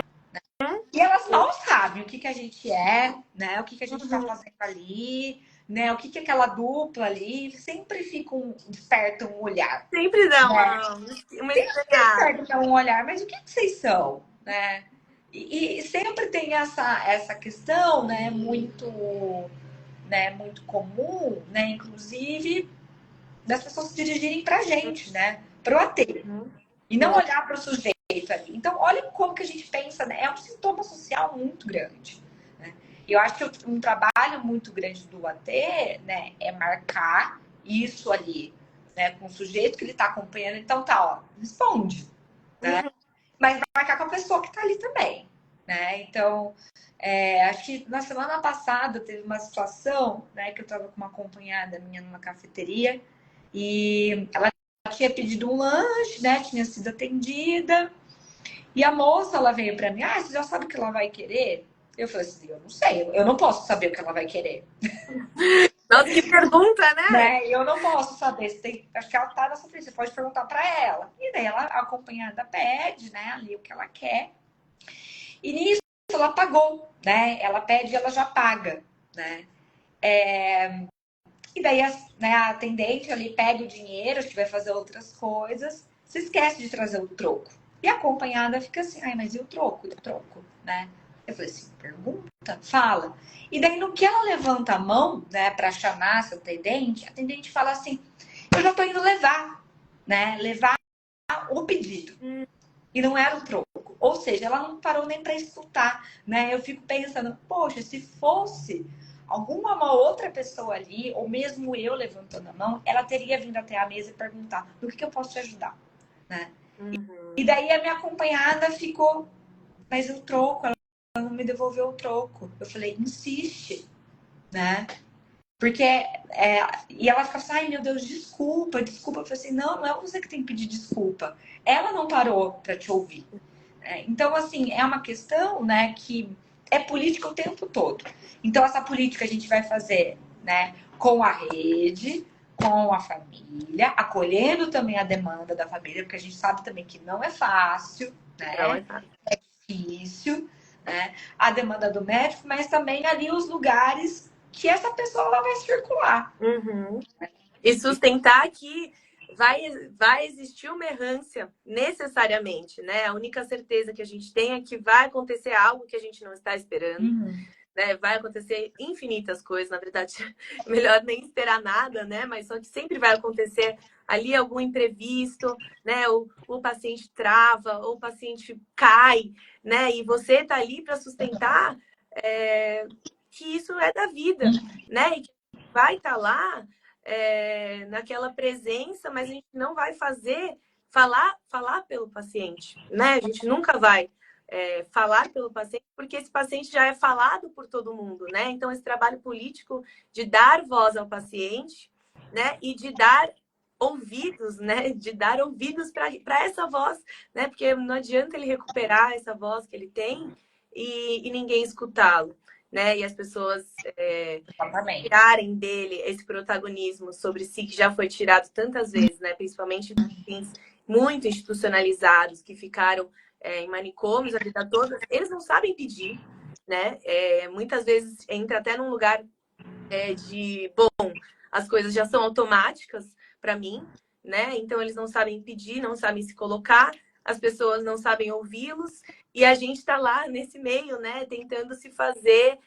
E elas mal sabem o que a gente é, né? O que a gente está Uhum. fazendo ali, né? O que aquela dupla ali. Sempre fica desperta um olhar. Sempre dá Né? uma Sempre estranhada. desperta um olhar, mas o que vocês são, né? E sempre tem essa questão, né, muito comum, né, inclusive das pessoas se dirigirem para a gente, né, para o AT, Uhum. e não olhar para o sujeito ali. Então, olha como que a gente pensa, né? É um sintoma social muito grande. Né? E eu acho que um trabalho muito grande do AT, né, é marcar isso ali, né, com o sujeito que ele está acompanhando. Então, tá, ó, responde, né? Uhum. Mas marcar com a pessoa que está ali também, né? Então, acho que na semana passada teve uma situação, né, que eu estava com uma acompanhada minha numa cafeteria e ela tinha pedido um lanche, né? Tinha sido atendida. E a moça, ela veio para mim, você já sabe o que ela vai querer? Eu falei assim, eu não sei, eu não posso saber o que ela vai querer. Nossa, que pergunta, né? Né? Eu não posso saber, acho que ela tá nessa frente, você pode perguntar para ela. E daí ela, a acompanhada, pede, né, ali o que ela quer. E nisso ela pagou, né? Ela pede e ela já paga, né? E daí né, a atendente ali pega o dinheiro, acho que vai fazer outras coisas, se esquece de trazer o troco. E a acompanhada fica assim, mas e o troco? E o troco, né? Eu falei assim, pergunta, fala. E daí no que ela levanta a mão, né, para chamar seu atendente, a atendente fala assim, eu já tô indo levar, né? Levar o pedido. E não era o troco. Ou seja, ela não parou nem para escutar, né? Eu fico pensando, poxa, se fosse alguma outra pessoa ali, ou mesmo eu levantando a mão, ela teria vindo até a mesa e perguntar, no que eu posso te ajudar, né? Uhum. E daí a minha acompanhada ficou, mas o troco, ela não me devolveu o troco. Eu falei, insiste, né? Porque, e ela ficava assim, ai meu Deus, desculpa, desculpa. Eu falei assim, não é você que tem que pedir desculpa. Ela não parou para te ouvir. Então, assim, é uma questão, né, que é política o tempo todo. Então, essa política a gente vai fazer, né, com a rede, com a família, acolhendo também a demanda da família, porque a gente sabe também que não é fácil, Não, né, é fácil. é difícil, né, a demanda do médico, mas também ali os lugares que essa pessoa ela vai circular. Uhum. E sustentar que vai existir uma errância necessariamente, né? A única certeza que a gente tem é que vai acontecer algo que a gente não está esperando, né? Vai acontecer infinitas coisas, na verdade, melhor nem esperar nada, né? Mas só que sempre vai acontecer ali algum imprevisto, né? O paciente trava, ou o paciente cai, né? E você tá ali para sustentar que isso é da vida, né? E que vai estar lá naquela presença, mas a gente não vai falar pelo paciente, né? A gente nunca vai falar pelo paciente, porque esse paciente já é falado por todo mundo, né? Então, esse trabalho político de dar voz ao paciente, né? E de dar ouvidos, né? De dar ouvidos para essa voz, né? Porque não adianta ele recuperar essa voz que ele tem e ninguém escutá-lo, né? E as pessoas tirarem dele esse protagonismo sobre si, que já foi tirado tantas vezes, né? Principalmente muito institucionalizados, que ficaram em manicômios a vida toda, eles não sabem pedir, né? Muitas vezes entra até num lugar bom, as coisas já são automáticas para mim, né? Então eles não sabem pedir, não sabem se colocar, as pessoas não sabem ouvi-los, e a gente está lá nesse meio, né? Tentando se fazer,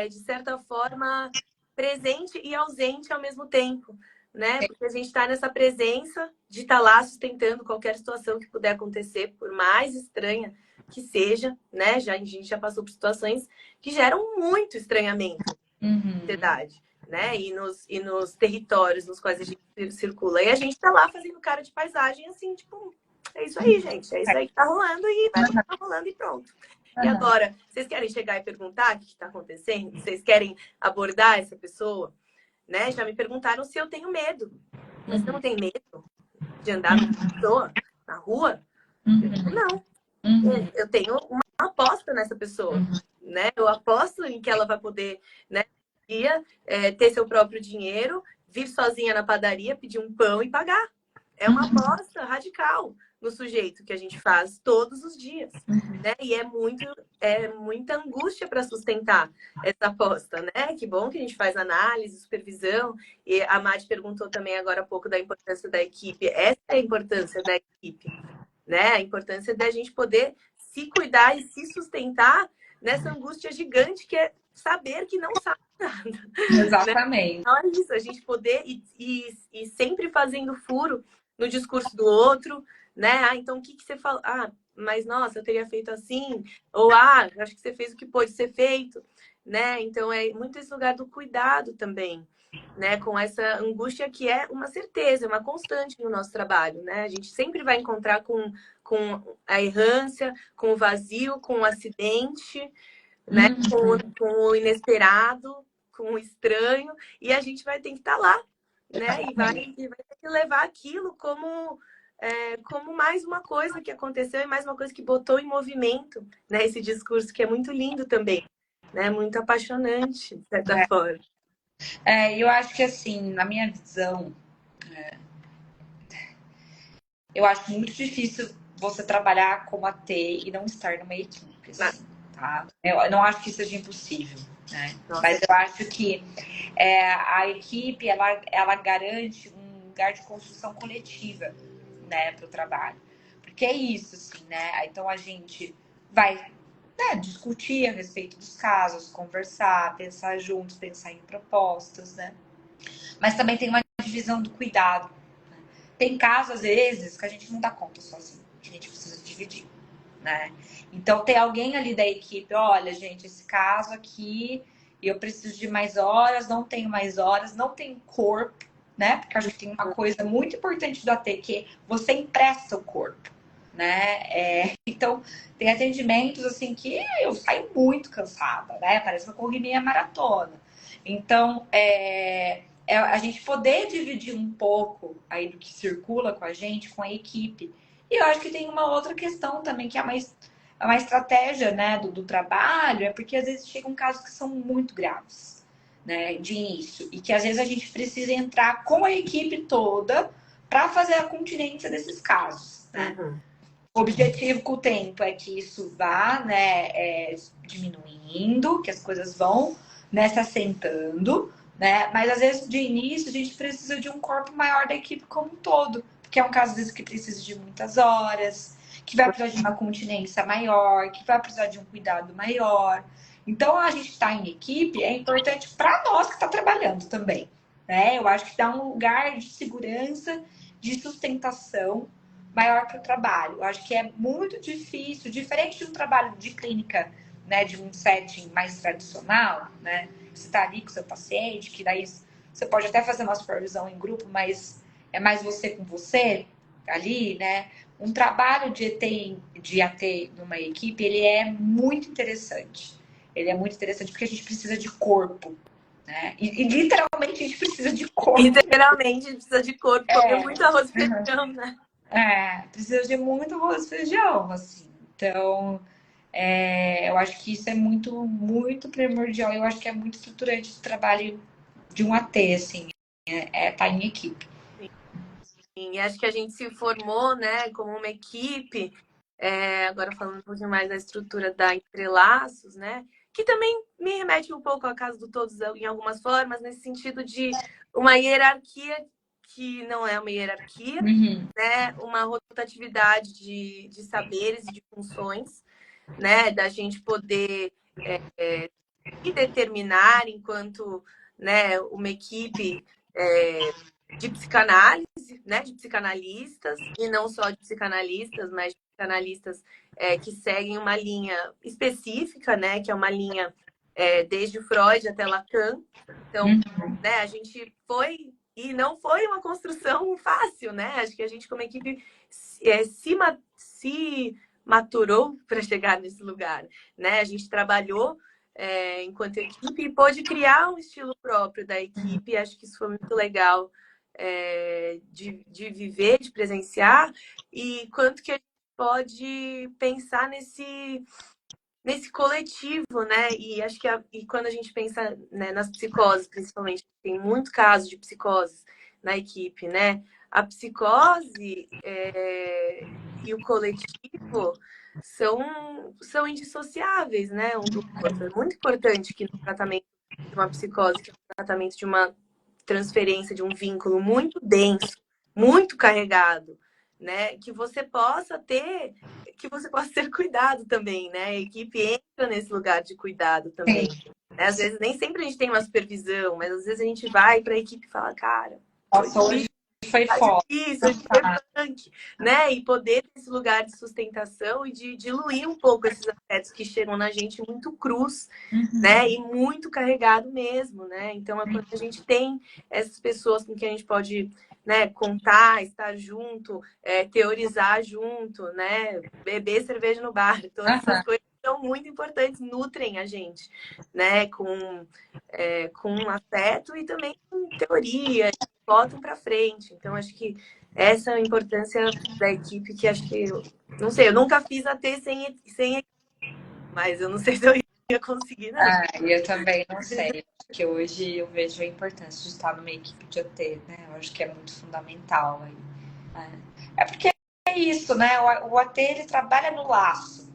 de certa forma, presente e ausente ao mesmo tempo, né? Porque a gente está nessa presença de estar lá sustentando qualquer situação que puder acontecer, por mais estranha que seja, né? A gente já passou por situações que geram muito estranhamento na sociedade, né? E nos territórios nos quais a gente circula. E a gente tá lá fazendo cara de paisagem, assim, tipo, é isso aí, gente. É isso aí que tá rolando e vai continuar rolando e pronto. E agora, vocês querem chegar e perguntar o que está acontecendo? Vocês querem abordar essa pessoa? Né? Já me perguntaram se eu tenho medo. Mas você não tem medo de andar com uma pessoa na rua? Eu digo, não. Eu tenho uma aposta nessa pessoa. Né? Eu aposto em que ela vai poder, né, ter seu próprio dinheiro, vir sozinha na padaria, pedir um pão e pagar. É uma aposta radical no sujeito que a gente faz todos os dias, né? E é muita angústia para sustentar essa aposta, né? Que bom que a gente faz análise, supervisão. E a Madi perguntou também agora há pouco da importância da equipe. Essa é a importância da equipe, né? A importância da gente poder se cuidar e se sustentar nessa angústia gigante que é saber que não sabe nada. Exatamente. Né? Então é isso, a gente poder e sempre fazendo furo no discurso do outro, né? Ah, então o que você fala? Ah, mas nossa, eu teria feito assim. Ou acho que você fez o que pôde ser feito, né? Então é muito esse lugar do cuidado também, né? Com essa angústia que é uma certeza, uma constante no nosso trabalho, né? A gente sempre vai encontrar com a errância, com o vazio, com o acidente, né? Com o inesperado, com o estranho, e a gente vai ter que estar lá, né? E vai ter que levar aquilo como mais uma coisa que aconteceu e mais uma coisa que botou em movimento, né? Esse discurso que é muito lindo também, né? Muito apaixonante, de certa forma. Eu acho que assim, na minha visão, eu acho muito difícil você trabalhar como AT e não estar numa equipe, assim, tá? Eu não acho que seja impossível, né? Nossa. Mas eu acho que a equipe, ela garante um lugar de construção coletiva, né, para o trabalho. Porque é isso, assim, né? Então a gente vai, né, discutir a respeito dos casos, conversar, pensar juntos, pensar em propostas, né? Mas também tem uma divisão do cuidado. Tem casos, às vezes, que a gente não dá conta sozinho, que a gente precisa dividir, né? Então, tem alguém ali da equipe, olha, gente, esse caso aqui, eu preciso de mais horas, não tenho mais horas, não tenho corpo, né? Porque acho que tem uma coisa muito importante do AT, que você empresta o corpo, né? Então, tem atendimentos, assim, que eu saio muito cansada, né? Parece que eu corri meia maratona. Então, a gente poder dividir um pouco aí do que circula com a gente, com a equipe. E eu acho que tem uma outra questão também, que é uma estratégia, né, do trabalho, é porque às vezes chegam casos que são muito graves, né, de início. E que às vezes a gente precisa entrar com a equipe toda para fazer a continência desses casos, né? O objetivo com o tempo é que isso vá, né, diminuindo, que as coisas vão, né, se assentando, né? Mas às vezes de início a gente precisa de um corpo maior da equipe como um todo, porque é um caso às vezes que precisa de muitas horas, que vai precisar de uma continência maior, que vai precisar de um cuidado maior. Então a gente estar em equipe é importante para nós que está trabalhando também, né? Eu acho que dá um lugar de segurança, de sustentação maior para o trabalho. Eu acho que é muito difícil, diferente de um trabalho de clínica, né, de um setting mais tradicional, né? Você está ali com o seu paciente, que daí você pode até fazer uma supervisão em grupo, mas é mais você com você ali, né? Um trabalho de AT numa equipe, ele é muito interessante. Ele é muito interessante porque a gente precisa de corpo, né? E literalmente a gente precisa de corpo. Literalmente, a gente precisa de corpo, comer muito arroz e feijão, né? Precisa de muito arroz e feijão, assim. Então, eu acho que isso é muito, muito primordial. Eu acho que é muito estruturante o trabalho de um AT, assim, tá em equipe. Sim, e acho que a gente se formou, né, como uma equipe, agora falando um pouquinho mais da estrutura da Entrelaços, né, que também me remete um pouco à casa do todos em algumas formas, nesse sentido de uma hierarquia que não é uma hierarquia, né, uma rotatividade de saberes e de funções, né, da gente poder se determinar enquanto, né, uma equipe de psicanálise, né, de psicanalistas, e não só de psicanalistas, mas de psicanalistas que seguem uma linha específica, né, que é uma linha desde Freud até Lacan. Então, né, a gente foi, e não foi uma construção fácil, né? Acho que a gente, como equipe, se maturou para chegar nesse lugar, né? A gente trabalhou enquanto equipe e pôde criar um estilo próprio da equipe. Acho que isso foi muito legal de viver, de presenciar, e quanto que a gente pode pensar nesse coletivo, né? E acho que e quando a gente pensa, né, nas psicoses, principalmente, tem muito caso de psicoses na equipe, né? A psicose e o coletivo são indissociáveis, né? Um do outro. É muito importante que no tratamento de uma psicose, que é um tratamento de uma transferência de um vínculo muito denso, muito carregado, né? Que você possa ter cuidado também, né? A equipe entra nesse lugar de cuidado também. Né? Às vezes nem sempre a gente tem uma supervisão, mas às vezes a gente vai para a equipe e fala, cara, Nossa, hoje foi tá foda. difícil, hoje foi punk, né? E poder ter esse lugar de sustentação e de diluir um pouco esses afetos que chegam na gente muito crus, né? E muito carregado mesmo, né? Então, quando a gente tem essas pessoas com quem a gente pode, né, contar, estar junto, teorizar junto, né? Beber cerveja no bar, todas essas coisas são muito importantes, nutrem a gente, né? Com afeto e também com teoria, botam para frente. Então, acho que essa é a importância da equipe, que acho que, não sei, eu nunca fiz AT sem equipe, mas eu não sei se eu ia conseguir, não. Eu também não sei. Porque hoje eu vejo a importância de estar numa equipe de OT, né? Eu acho que é muito fundamental aí. É porque é isso, né? O AT, ele trabalha no laço,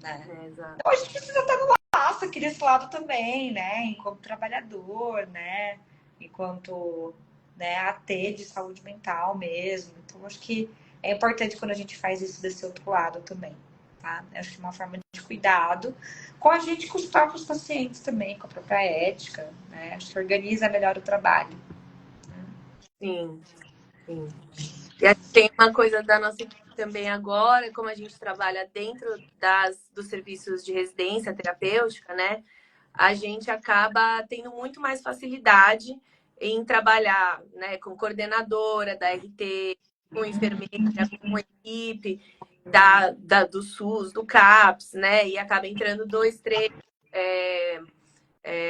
né? Exato. Então a gente precisa estar no laço aqui desse lado também, né? Enquanto trabalhador, né? Enquanto, né, AT de saúde mental mesmo. Então acho que é importante quando a gente faz isso desse outro lado também, tá? Eu acho que é uma forma de cuidado com a gente, com os próprios pacientes também, com a própria ética, né? Acho que organiza melhor o trabalho. Sim, sim. E acho que tem uma coisa da nossa equipe também agora, como a gente trabalha dentro dos serviços de residência terapêutica, né? A gente acaba tendo muito mais facilidade em trabalhar, né, com coordenadora da RT, com enfermeira, com equipe do SUS, do CAPS, né? E acaba entrando 2, 3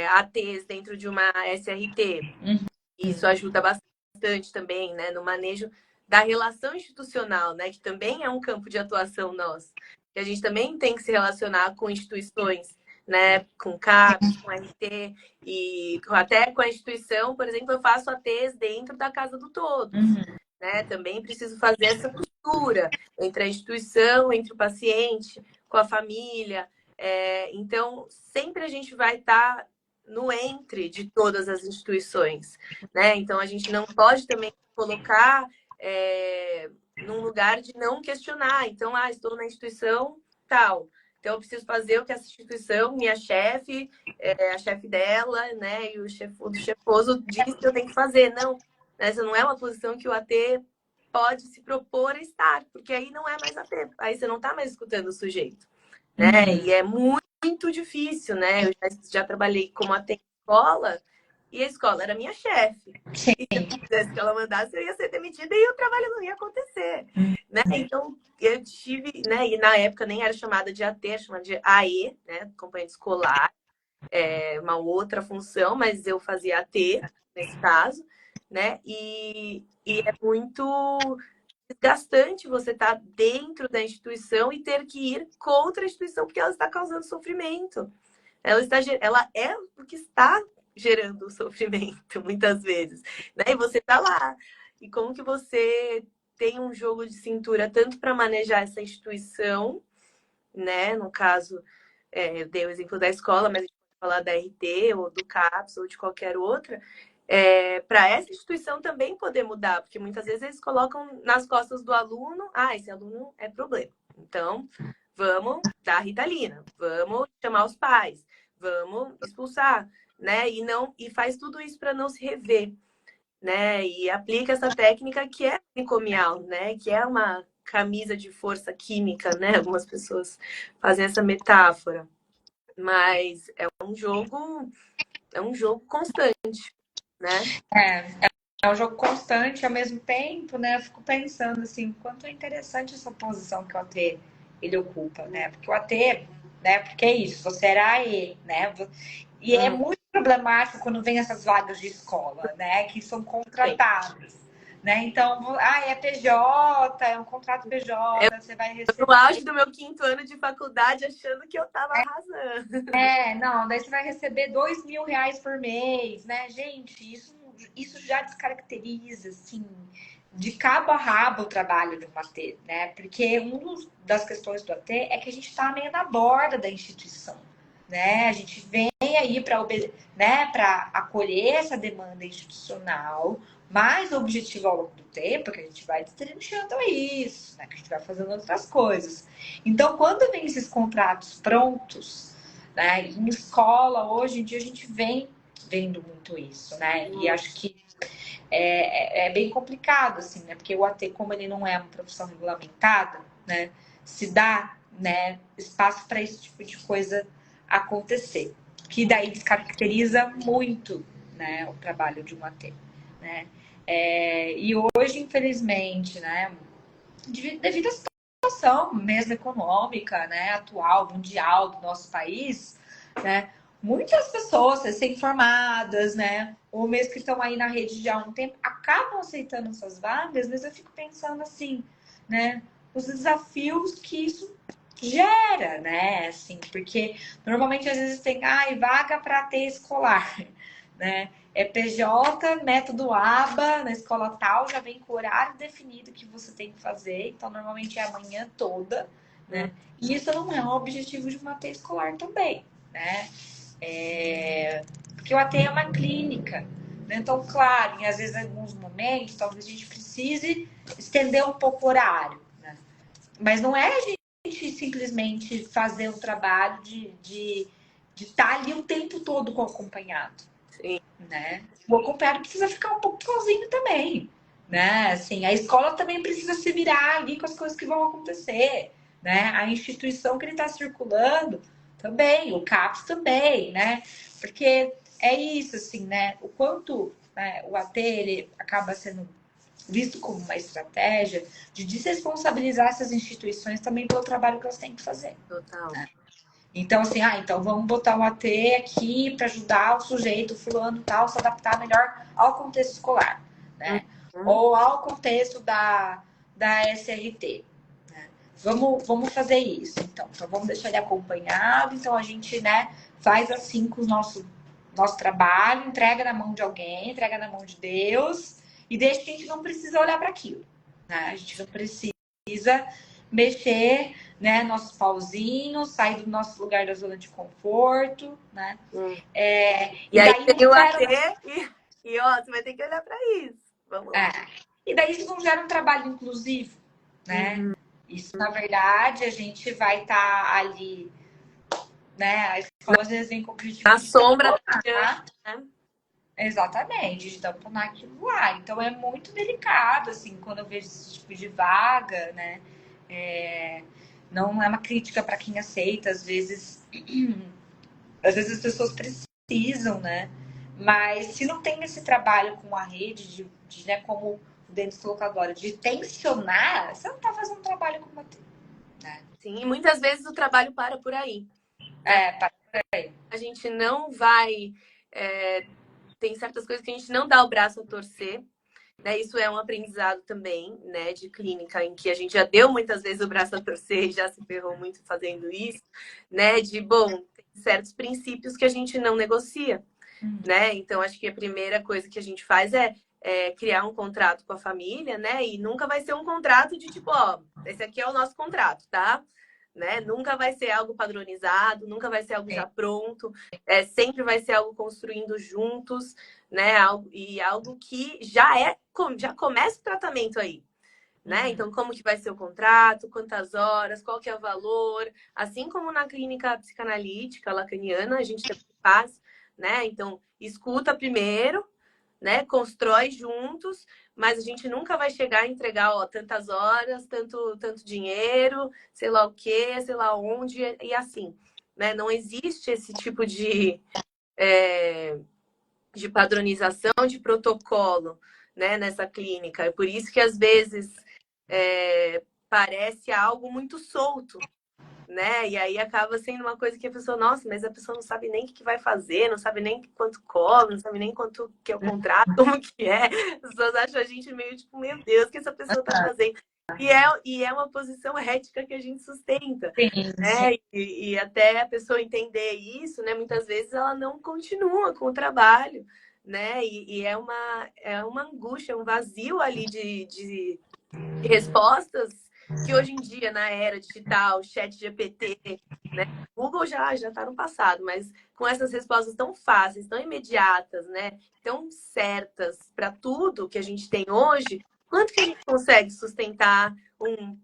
ATs dentro de uma SRT. Isso ajuda bastante também, né, no manejo da relação institucional, né, que também é um campo de atuação nosso. Que a gente também tem que se relacionar com instituições, né, com CAPS, com RT, e até com a instituição, por exemplo, eu faço ATs dentro da Casa do Todos. Né? Também preciso fazer essa costura entre a instituição, entre o paciente, com a família. Então, sempre a gente vai estar no entre de todas as instituições, né? Então, a gente não pode também colocar num lugar de não questionar. Então, estou na instituição tal. Então, eu preciso fazer o que essa instituição, minha chefe, a chefe dela, né? E o chefoso diz que eu tenho que fazer. Não, essa não é uma posição que o AT pode se propor a estar, porque aí não é mais AT. Aí você não está mais escutando o sujeito, né? E é muito difícil, né? Eu já trabalhei como AT em escola, e a escola era minha chefe. E se eu quisesse que ela mandasse, eu ia ser demitida e o trabalho não ia acontecer, né? Então, eu tive, né? E na época nem era chamada de AT, era chamada de AE, né? Acompanhante escolar, uma outra função, mas eu fazia AT nesse caso, né? E é muito desgastante você estar dentro da instituição e ter que ir contra a instituição porque ela está causando sofrimento. Ela é o que está gerando o sofrimento, muitas vezes, né? E você está lá. E como que você tem um jogo de cintura tanto para manejar essa instituição, né? No caso, eu dei o exemplo da escola, mas a gente pode falar da RT ou do CAPS ou de qualquer outra, para essa instituição também poder mudar, porque muitas vezes eles colocam nas costas do aluno, esse aluno é problema. Então, vamos dar Ritalina, vamos chamar os pais, vamos expulsar, né? E faz tudo isso para não se rever, né? E aplica essa técnica que é manicomial, né? Que é uma camisa de força química, né? Algumas pessoas fazem essa metáfora, mas é é um jogo constante, né? É um jogo constante, ao mesmo tempo, né? Eu fico pensando assim, quanto é interessante essa posição que o AT ele ocupa, né? Porque o AT, né? Porque é isso, você era AE, né? E é muito problemático quando vem essas vagas de escola, né? Que são contratadas, né? Então, é PJ, é um contrato PJ, você vai No receber. auge do meu 5º ano de faculdade, achando que eu tava arrasando. Não, daí você vai receber R$ 2.000 por mês, né? Gente, isso já descaracteriza, assim, de cabo a rabo o trabalho do AT, né? Porque uma das questões do AT é que a gente está meio na borda da instituição, né? A gente vem aí para né, para acolher essa demanda institucional, mas o objetivo ao longo do tempo é que a gente vai destrinchando isso, né? Que a gente vai fazendo outras coisas. Então, quando vem esses contratos prontos, né? Em escola, hoje em dia, a gente vem vendo muito isso, né? E acho que é bem complicado, assim, né? Porque o AT, como ele não é uma profissão regulamentada, né? Se dá, né, espaço para esse tipo de coisa acontecer. Que daí descaracteriza muito, né, o trabalho de um AT, né? E hoje, infelizmente, né, devido à situação mesmo econômica, né, atual, mundial do nosso país, né, muitas pessoas recém-formadas, né, ou mesmo que estão aí na rede já há um tempo, acabam aceitando essas vagas, mas eu fico pensando assim, né, os desafios que isso gera, né, assim, porque normalmente às vezes tem, vaga para ter escolar, né, é PJ, método ABA, na escola tal, já vem com o horário definido que você tem que fazer. Então, normalmente é a manhã toda, né? E isso não é um objetivo de uma AT escolar também, né? Porque o AT é uma clínica, né? Então, claro, às vezes, em alguns momentos, talvez a gente precise estender um pouco o horário, né? Mas não é a gente simplesmente fazer o trabalho de estar ali o tempo todo com o acompanhado. Sim. Né? O acompanhado precisa ficar um pouco sozinho também, né? Assim, a escola também precisa se virar ali com as coisas que vão acontecer, né? A instituição que ele está circulando também, o CAPS também, né? Porque é isso, assim, né? O quanto, né, o AT ele acaba sendo visto como uma estratégia de desresponsabilizar essas instituições também pelo trabalho que elas têm que fazer. Total. Né? Então, assim, então vamos botar um AT aqui para ajudar o sujeito, fulano tal, se adaptar melhor ao contexto escolar, né? Ou ao contexto da SRT. Né? Vamos fazer isso, então. Então, vamos deixar ele acompanhado. Então, a gente, né, faz assim com o nosso trabalho, entrega na mão de alguém, entrega na mão de Deus e deixa que a gente não precisa olhar para aquilo. Né? A gente não precisa mexer, né, nossos pauzinhos, sair do nosso lugar da zona de conforto, né? E aí daí tem o AT gera... e ó, você vai ter que olhar para isso. Vamos lá. E daí isso não gera um trabalho inclusivo, né? Isso, na verdade, a gente vai estar ali, né? A escola às vezes vem com o objetivo Na de sombra, tamponar. né? Exatamente, de tamponar aquilo lá. Então é muito delicado, assim, quando eu vejo esse tipo de vaga, né? Não é uma crítica para quem aceita, às vezes as pessoas precisam, né? Mas se não tem esse trabalho com a rede, né, como o Denis colocou agora, de tensionar, você não está fazendo um trabalho como a né? Sim, e muitas vezes o trabalho para por aí. Para por aí. A gente não vai. Tem certas coisas que a gente não dá o braço a torcer. Né? Isso é um aprendizado também, né, de clínica, em que a gente já deu muitas vezes o braço a torcer e já se ferrou muito fazendo isso, né? Tem certos princípios que a gente não negocia, né? Então, acho que a primeira coisa que a gente faz é criar um contrato com a família, né? E nunca vai ser um contrato de tipo, ó, esse aqui é o nosso contrato, tá? Né? Nunca vai ser algo padronizado, nunca vai ser algo já pronto, sempre vai ser algo construindo juntos, né? Algo que já começa o tratamento aí, né? Então, como que vai ser o contrato, quantas horas, qual que é o valor, assim como na clínica psicanalítica lacaniana, a gente também faz, né? Então, escuta primeiro, né? Constrói juntos, mas a gente nunca vai chegar a entregar, ó, tantas horas, tanto dinheiro, sei lá o quê, sei lá onde, e assim. né? Não existe esse tipo de padronização de protocolo, né, nessa clínica. É por isso que às vezes parece algo muito solto, né? E aí acaba sendo uma coisa que a pessoa, nossa, mas a pessoa não sabe nem o que vai fazer, não sabe nem quanto cobra, não sabe nem quanto que é o contrato, como que é. As pessoas acham a gente meio tipo, meu Deus, o que essa pessoa tá fazendo? E é uma posição ética que a gente sustenta, Sim, sim. né? E até a pessoa entender isso, né? Muitas vezes ela não continua com o trabalho, né? E é uma angústia, um vazio ali de respostas que hoje em dia, na era digital, chat GPT, né? Google já está no passado, mas com essas respostas tão fáceis, tão imediatas, né? Tão certas para tudo que a gente tem hoje, quanto que a gente consegue sustentar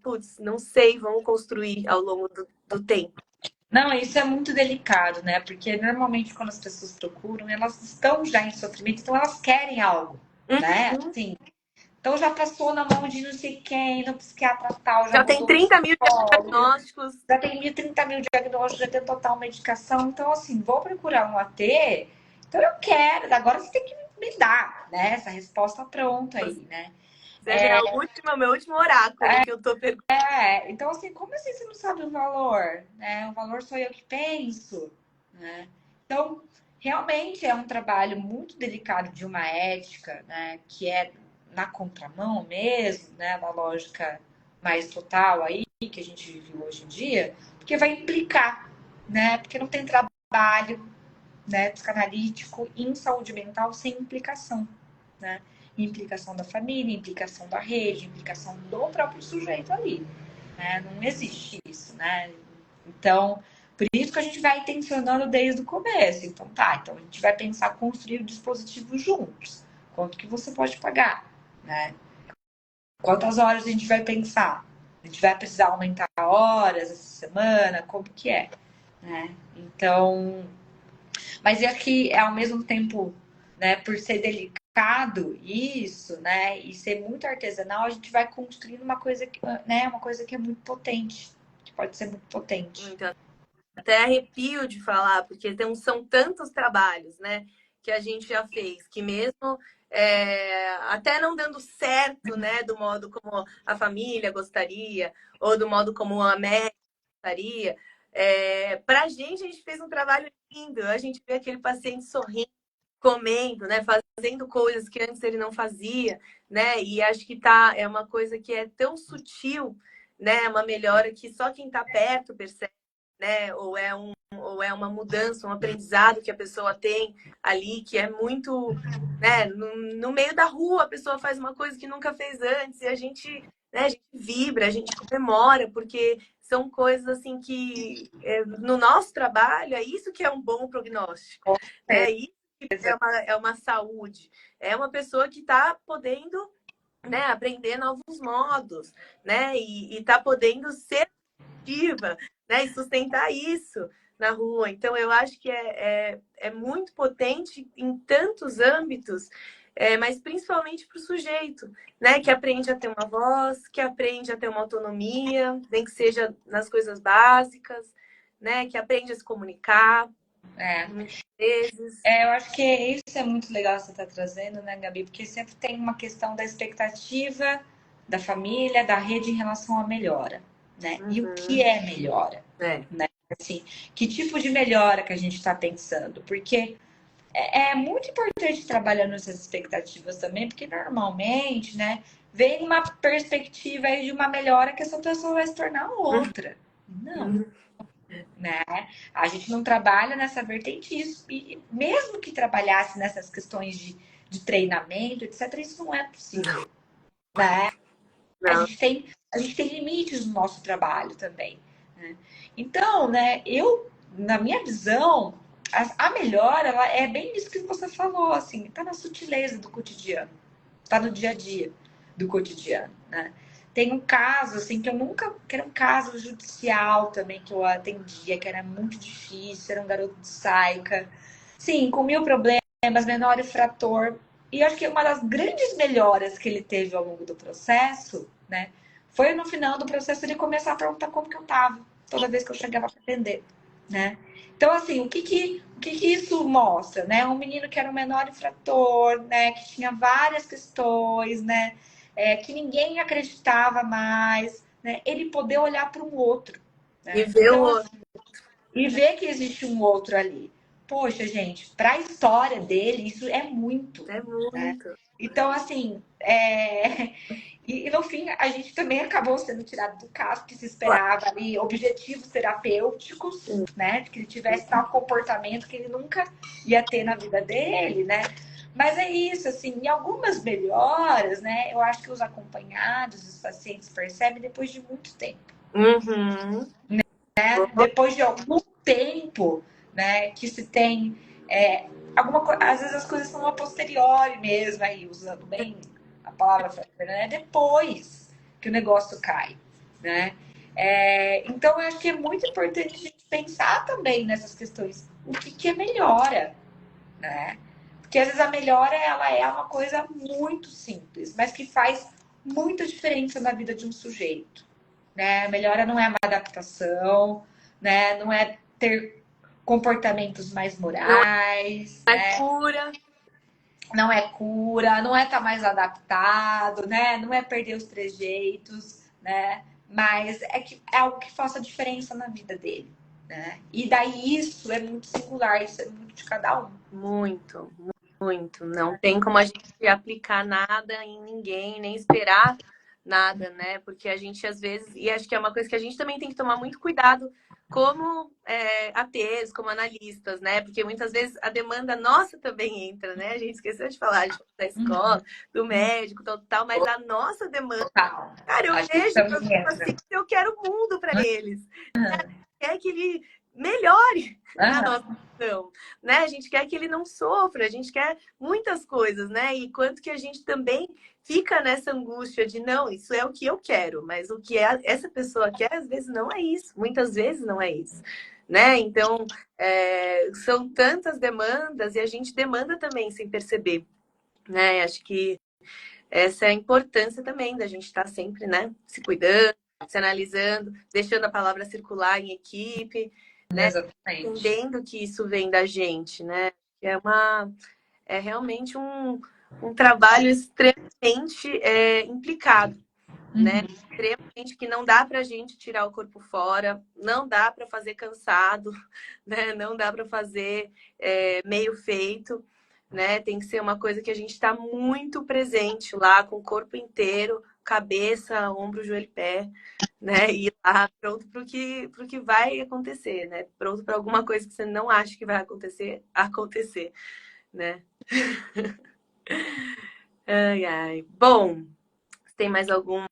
putz, não sei, vamos construir ao longo do tempo. Não, isso é muito delicado, né? Porque normalmente quando as pessoas procuram, elas estão já em sofrimento, então elas querem algo, né? Uhum. Assim, então já passou na mão de não sei quem, no psiquiatra tal, já Já tem mandou no 30 mil psicólogo, diagnósticos. já tem 30.000 diagnósticos, já tem total medicação. Então, assim, vou procurar um AT, então eu quero, agora você tem que me dar, né? Essa resposta pronta aí, né? Você é meu último oráculo que eu tô perguntando. Então, assim, como assim você não sabe o valor? Né? O valor sou eu que penso, né? Então, realmente é um trabalho muito delicado de uma ética, né? Que é na contramão mesmo, né? Da lógica mais total aí que a gente vive hoje em dia, porque vai implicar, né? Porque não tem trabalho, né, psicanalítico em saúde mental sem implicação, né? Implicação da família, implicação da rede, implicação do próprio sujeito ali, né? Não existe isso, né? Então, por isso que a gente vai intencionando desde o começo. Então, então a gente vai pensar construir o dispositivo juntos. Quanto que você pode pagar, né? Quantas horas a gente vai pensar? A gente vai precisar aumentar horas essa semana? Como que é, né? Então, mas é que, ao mesmo tempo, né, por ser delicado isso, né, e ser muito artesanal, a gente vai construindo uma coisa que é muito potente, que pode ser muito potente. Então, até arrepio de falar, porque são tantos trabalhos, né, que a gente já fez, que mesmo até não dando certo, né, do modo como a família gostaria, ou do modo como a médica gostaria, para a gente fez um trabalho lindo. A gente vê aquele paciente sorrindo, comendo, né, fazendo coisas que antes ele não fazia, né, e acho que é uma coisa que é tão sutil, né, uma melhora que só quem está perto percebe, né, ou é uma mudança, um aprendizado que a pessoa tem ali, que é muito, né, no meio da rua, a pessoa faz uma coisa que nunca fez antes, e a gente vibra, a gente comemora, porque são coisas assim que no nosso trabalho é isso que é um bom prognóstico, Com né? Isso que certeza. é uma saúde, é uma pessoa que está podendo, né, aprender novos modos, né, e está podendo ser ativa, né, e sustentar isso na rua. Então, eu acho que é muito potente em tantos âmbitos, mas principalmente para o sujeito, né, que aprende a ter uma voz, que aprende a ter uma autonomia, nem que seja nas coisas básicas, né, que aprende a se comunicar, É. muitas vezes. Eu acho que isso é muito legal você estar trazendo, né, Gabi? Porque sempre tem uma questão da expectativa da família, da rede em relação à melhora, né? E o que Uhum. é melhora, É. né? Assim, que tipo de melhora que a gente está pensando? Porque é muito importante trabalhar nessas expectativas também, porque normalmente, né, vem uma perspectiva aí de uma melhora que essa pessoa vai se tornar outra. Não, Uhum. né? A gente não trabalha nessa vertente isso, e mesmo que trabalhasse nessas questões de treinamento, etc., isso não é Não, possível, né? A não. gente tem, a gente tem limites no nosso trabalho também, né? Então, né, na minha visão, a melhora, ela é bem isso que você falou, assim, tá na sutileza do cotidiano, tá no dia a dia do cotidiano, né? Tem um caso, assim, que era um caso judicial também, que eu atendia, que era muito difícil, era um garoto de Saica, sim, com mil problemas, menor infrator, e acho que uma das grandes melhoras que ele teve ao longo do processo, né, foi no final do processo ele começar a perguntar como que eu tava, toda vez que eu chegava para atender. né? Então, assim, o que isso mostra, né? Um menino que era o menor infrator, né? Que tinha várias questões, né? Que ninguém acreditava mais, né? Ele poder olhar para um outro, E né? ver o Então, assim, outro, e ver que existe um outro ali. Poxa, gente, para a história dele, isso é muito, é né? muito. Então, assim, e no fim a gente também acabou sendo tirado do caso que se Claro. esperava ali objetivos terapêuticos, né? Que ele tivesse tal comportamento que ele nunca ia ter na vida dele, né? Mas é isso, assim, em algumas melhoras, né? Eu acho que os acompanhados, os pacientes percebem depois de muito tempo, Uhum. né? Depois de algum tempo, né? Que se tem alguma coisa, às vezes as coisas são a posteriori mesmo, aí usando bem a palavra Fernanda, né? Depois que o negócio cai, né? Então eu acho que é muito importante a gente pensar também nessas questões. O que é melhora, né? Porque às vezes a melhora ela é uma coisa muito simples, mas que faz muita diferença na vida de um sujeito, né? A melhora não é uma adaptação, né? Não é ter comportamentos mais Não morais, é né? cura. Não é cura, não é estar mais adaptado, né? Não é perder os trejeitos, né? Mas é que é algo que faça diferença na vida dele, né? E daí isso é muito singular, isso é muito de cada um. Muito, muito. Não tem como a gente aplicar nada em ninguém, nem esperar nada, né? Porque a gente às vezes, e acho que é uma coisa que a gente também tem que tomar muito cuidado como ATs, como analistas, né? Porque muitas vezes a demanda nossa também entra, né? A gente esqueceu de falar da escola, do médico, tal, tal, mas a nossa demanda, Total. cara, eu Acho que vejo meus também entra. pacientes, eu quero o mundo para eles. Quer que ele melhore a nossa Aham. situação, né? A gente quer que ele não sofra, a gente quer muitas coisas, né? E quanto que a gente também fica nessa angústia de não, isso é o que eu quero, mas o que essa pessoa quer, às vezes não é isso, muitas vezes não é isso, né? Então, são tantas demandas e a gente demanda também sem perceber, né? Acho que essa é a importância também da gente estar sempre, né? Se cuidando, se analisando, deixando a palavra circular em equipe, né? Exatamente. Entendendo que isso vem da gente, né? É realmente um trabalho extremamente implicado, né? Uhum. Extremamente que não dá para a gente tirar o corpo fora, não dá para fazer cansado, né? Não dá para fazer meio feito, né? Tem que ser uma coisa que a gente está muito presente lá, com o corpo inteiro, cabeça, ombro, joelho, pé, né? E lá pronto para o que vai acontecer, né? Pronto para alguma coisa que você não acha que vai acontecer, né? Ai, ai. Bom, tem mais alguma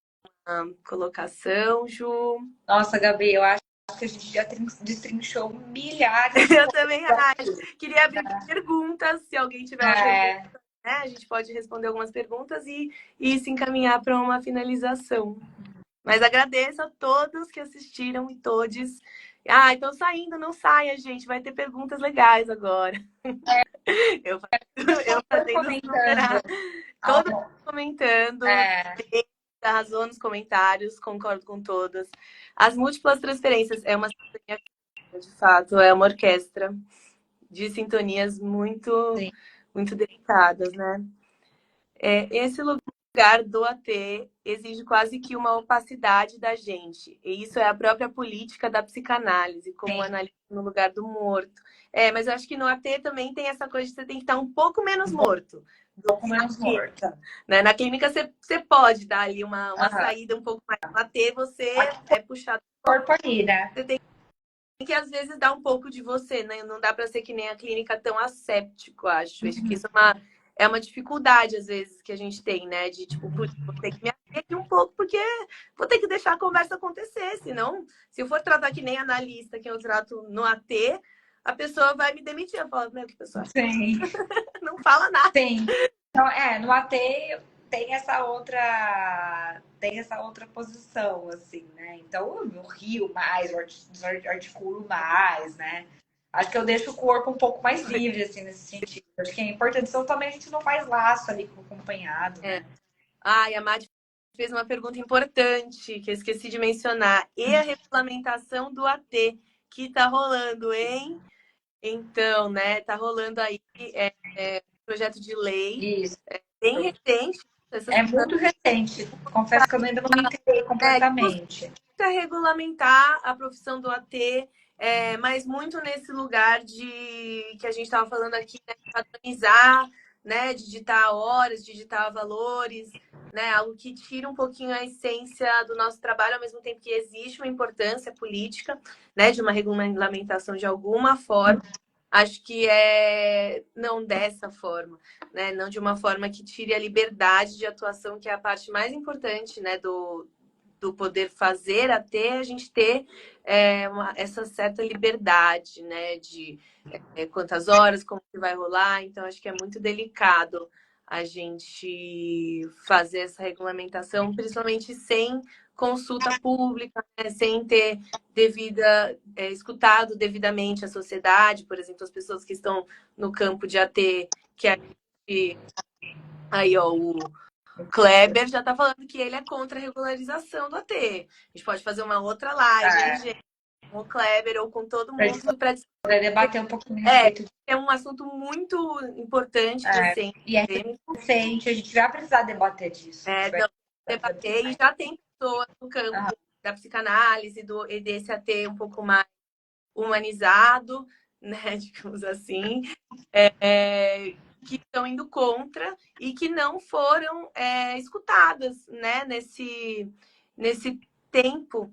colocação, Ju? Nossa, Gabi, eu acho que a gente já destrinchou milhares de Eu coisas também acho. aqui. Queria abrir para perguntas. Se alguém tiver uma pergunta, É, né, a gente pode responder algumas perguntas e se encaminhar para uma finalização. Mas agradeço a todos que assistiram e todes. Ah, então saindo, não saia, gente. Vai ter perguntas legais agora. Eu, eu foi fazendo comentando. superar. Todo mundo comentando. É, Arrasou nos comentários, concordo com todas. As múltiplas transferências é uma sintonia, de fato, é uma orquestra de sintonias muito, sim. muito delicadas, né? Esse lugar do AT exige quase que uma opacidade da gente. E isso é a própria política da psicanálise, como analista no lugar do morto. Mas eu acho que no AT também tem essa coisa de você tem que estar um pouco menos morto Um pouco menos morto. né? Na clínica você pode dar ali uma Aham. saída um pouco mais. No AT você é puxado. Corpo ali, né? Você tem que às vezes dar um pouco de você, né? Não dá para ser que nem a clínica tão asséptico, acho. Acho que isso é uma dificuldade às vezes que a gente tem, né? De tipo, putz, vou ter que me abrir aqui um pouco porque vou ter que deixar a conversa acontecer, senão se eu for tratar que nem analista que eu trato no AT, a pessoa vai me demitir. Eu falo, meu, que pessoa Sim. não fala nada. Sim. Então, no AT tem essa outra posição, assim, né? Então eu rio mais, eu articulo mais, né? Acho que eu deixo o corpo um pouco mais livre, assim, nesse sentido. Acho que é importante, senão também a gente não faz laço ali com o acompanhado, É. né? Ah, e a Madi fez uma pergunta importante que eu esqueci de mencionar. E a regulamentação do AT? que tá rolando, hein? Então, né, tá rolando aí projeto de lei Isso. bem recente. Essa É semana, muito recente. Confesso que eu ainda não me inteirei completamente. busca regulamentar a profissão do AT, mas muito nesse lugar de que a gente estava falando aqui, né, de padronizar, né, de digitar horas, de digitar valores, né, algo que tira um pouquinho a essência do nosso trabalho, ao mesmo tempo que existe uma importância política, né, de uma regulamentação de alguma forma. Acho que não dessa forma, né? Não de uma forma que tire a liberdade de atuação, que é a parte mais importante, né, do poder fazer, até a gente ter essa certa liberdade, né? De quantas horas, como que vai rolar. Então, acho que é muito delicado a gente fazer essa regulamentação, principalmente sem consulta pública, né? Sem ter escutado devidamente a sociedade, por exemplo, as pessoas que estão no campo de AT, que a gente, aí, ó, o Kleber já está falando que ele é contra a regularização do AT. A gente pode fazer uma outra live, hein, gente? Com o Kleber ou com todo Pra gente mundo para poder debater um pouquinho a respeito disso. é um assunto muito importante, recente, E é polêmico. recente, a gente vai precisar debater disso. Não, debater, e já tem pessoas no campo da psicanálise e desse AT um pouco mais humanizado, né, digamos assim, que estão indo contra e que não foram escutadas, né, nesse tempo,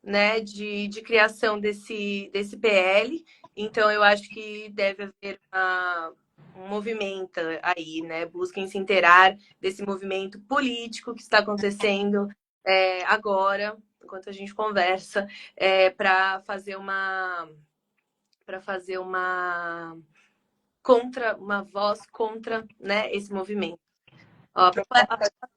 né, de criação desse PL. Então, eu acho que deve haver um movimento aí, né? Busquem se inteirar desse movimento político que está acontecendo agora, enquanto a gente conversa, para fazer uma voz contra, né, esse movimento. Ó,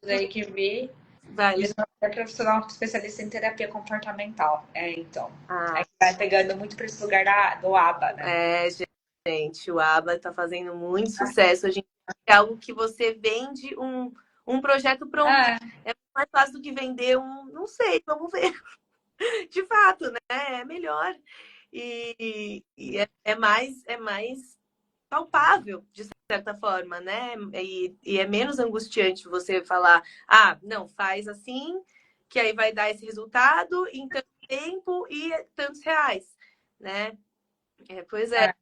Aí que vi. vai, É profissional especialista em terapia comportamental. Então. ah, Vai pegando muito para esse lugar do ABA, né? gente, o ABA está fazendo muito sucesso. A gente é algo que você vende um projeto pronto. É mais fácil do que vender não sei, vamos ver. De fato, né? É melhor. E é mais palpável, de certa forma, né? E é menos angustiante você falar, não, faz assim, que aí vai dar esse resultado em tanto tempo e tantos reais, né? Pois é.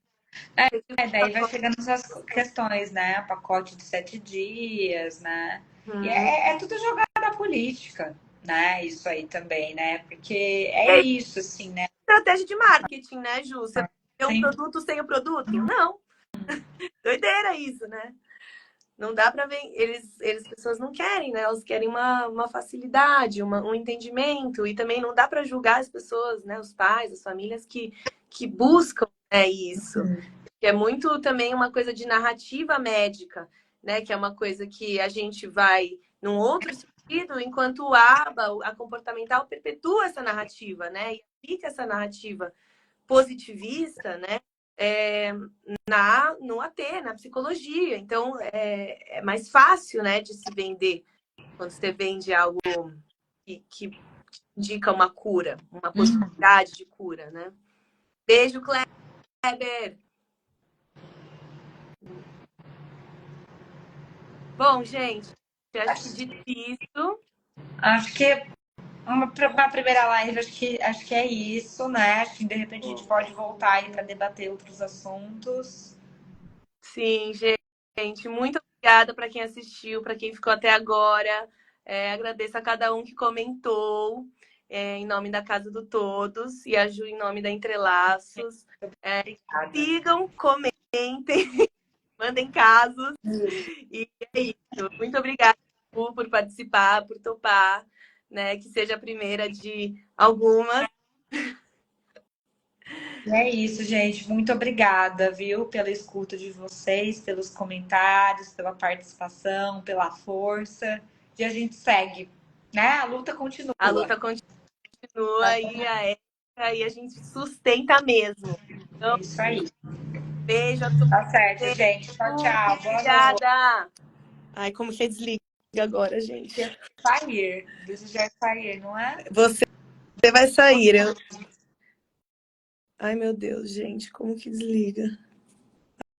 Daí vai chegando essas questões, né? Pacote de 7 dias, né? E é tudo jogada política, né? Isso aí também, né? Porque é isso, assim, né? Estratégia de marketing, né, Ju? Você tem um produto sem o produto? Não. Doideira isso, né? Não dá para ver. As pessoas não querem, né? Elas querem uma facilidade, um entendimento. E também não dá para julgar as pessoas, né? Os pais, as famílias que buscam isso. Que é muito também uma coisa de narrativa médica, né? Que é uma coisa que a gente vai num outro sentido, enquanto o ABA, a comportamental, perpetua essa narrativa, né? E aplica essa narrativa positivista, né? No AT, na psicologia. Então, é mais fácil, né, de se vender quando você vende algo que indica uma cura, uma possibilidade de cura, né? Beijo, Kleber! Bom, gente, acho que dito isso... Acho que uma primeira live, acho que é isso, né? Acho que de repente a gente pode voltar aí para debater outros assuntos. Sim, gente, muito obrigada para quem assistiu, para quem ficou até agora. Agradeço a cada um que comentou, em nome da Casa do Todos, e a Ju em nome da Entrelaços. Sigam, comentem, mandem casos. E é isso. Muito obrigada, Ju, por participar, por topar, né? Que seja a primeira de algumas. É isso, gente. Muito obrigada, viu, pela escuta de vocês, pelos comentários, pela participação, pela força. E a gente segue, né? A luta continua. A luta continua e a gente sustenta mesmo. Então, Isso aí. beijo a todos. Tá certo, gente. Tchau, tchau. Boa noite. Obrigada. Ai, como que desliga agora, gente? Sair. Desejar sair, não é? Você vai sair. Ai, meu Deus, gente, como que desliga?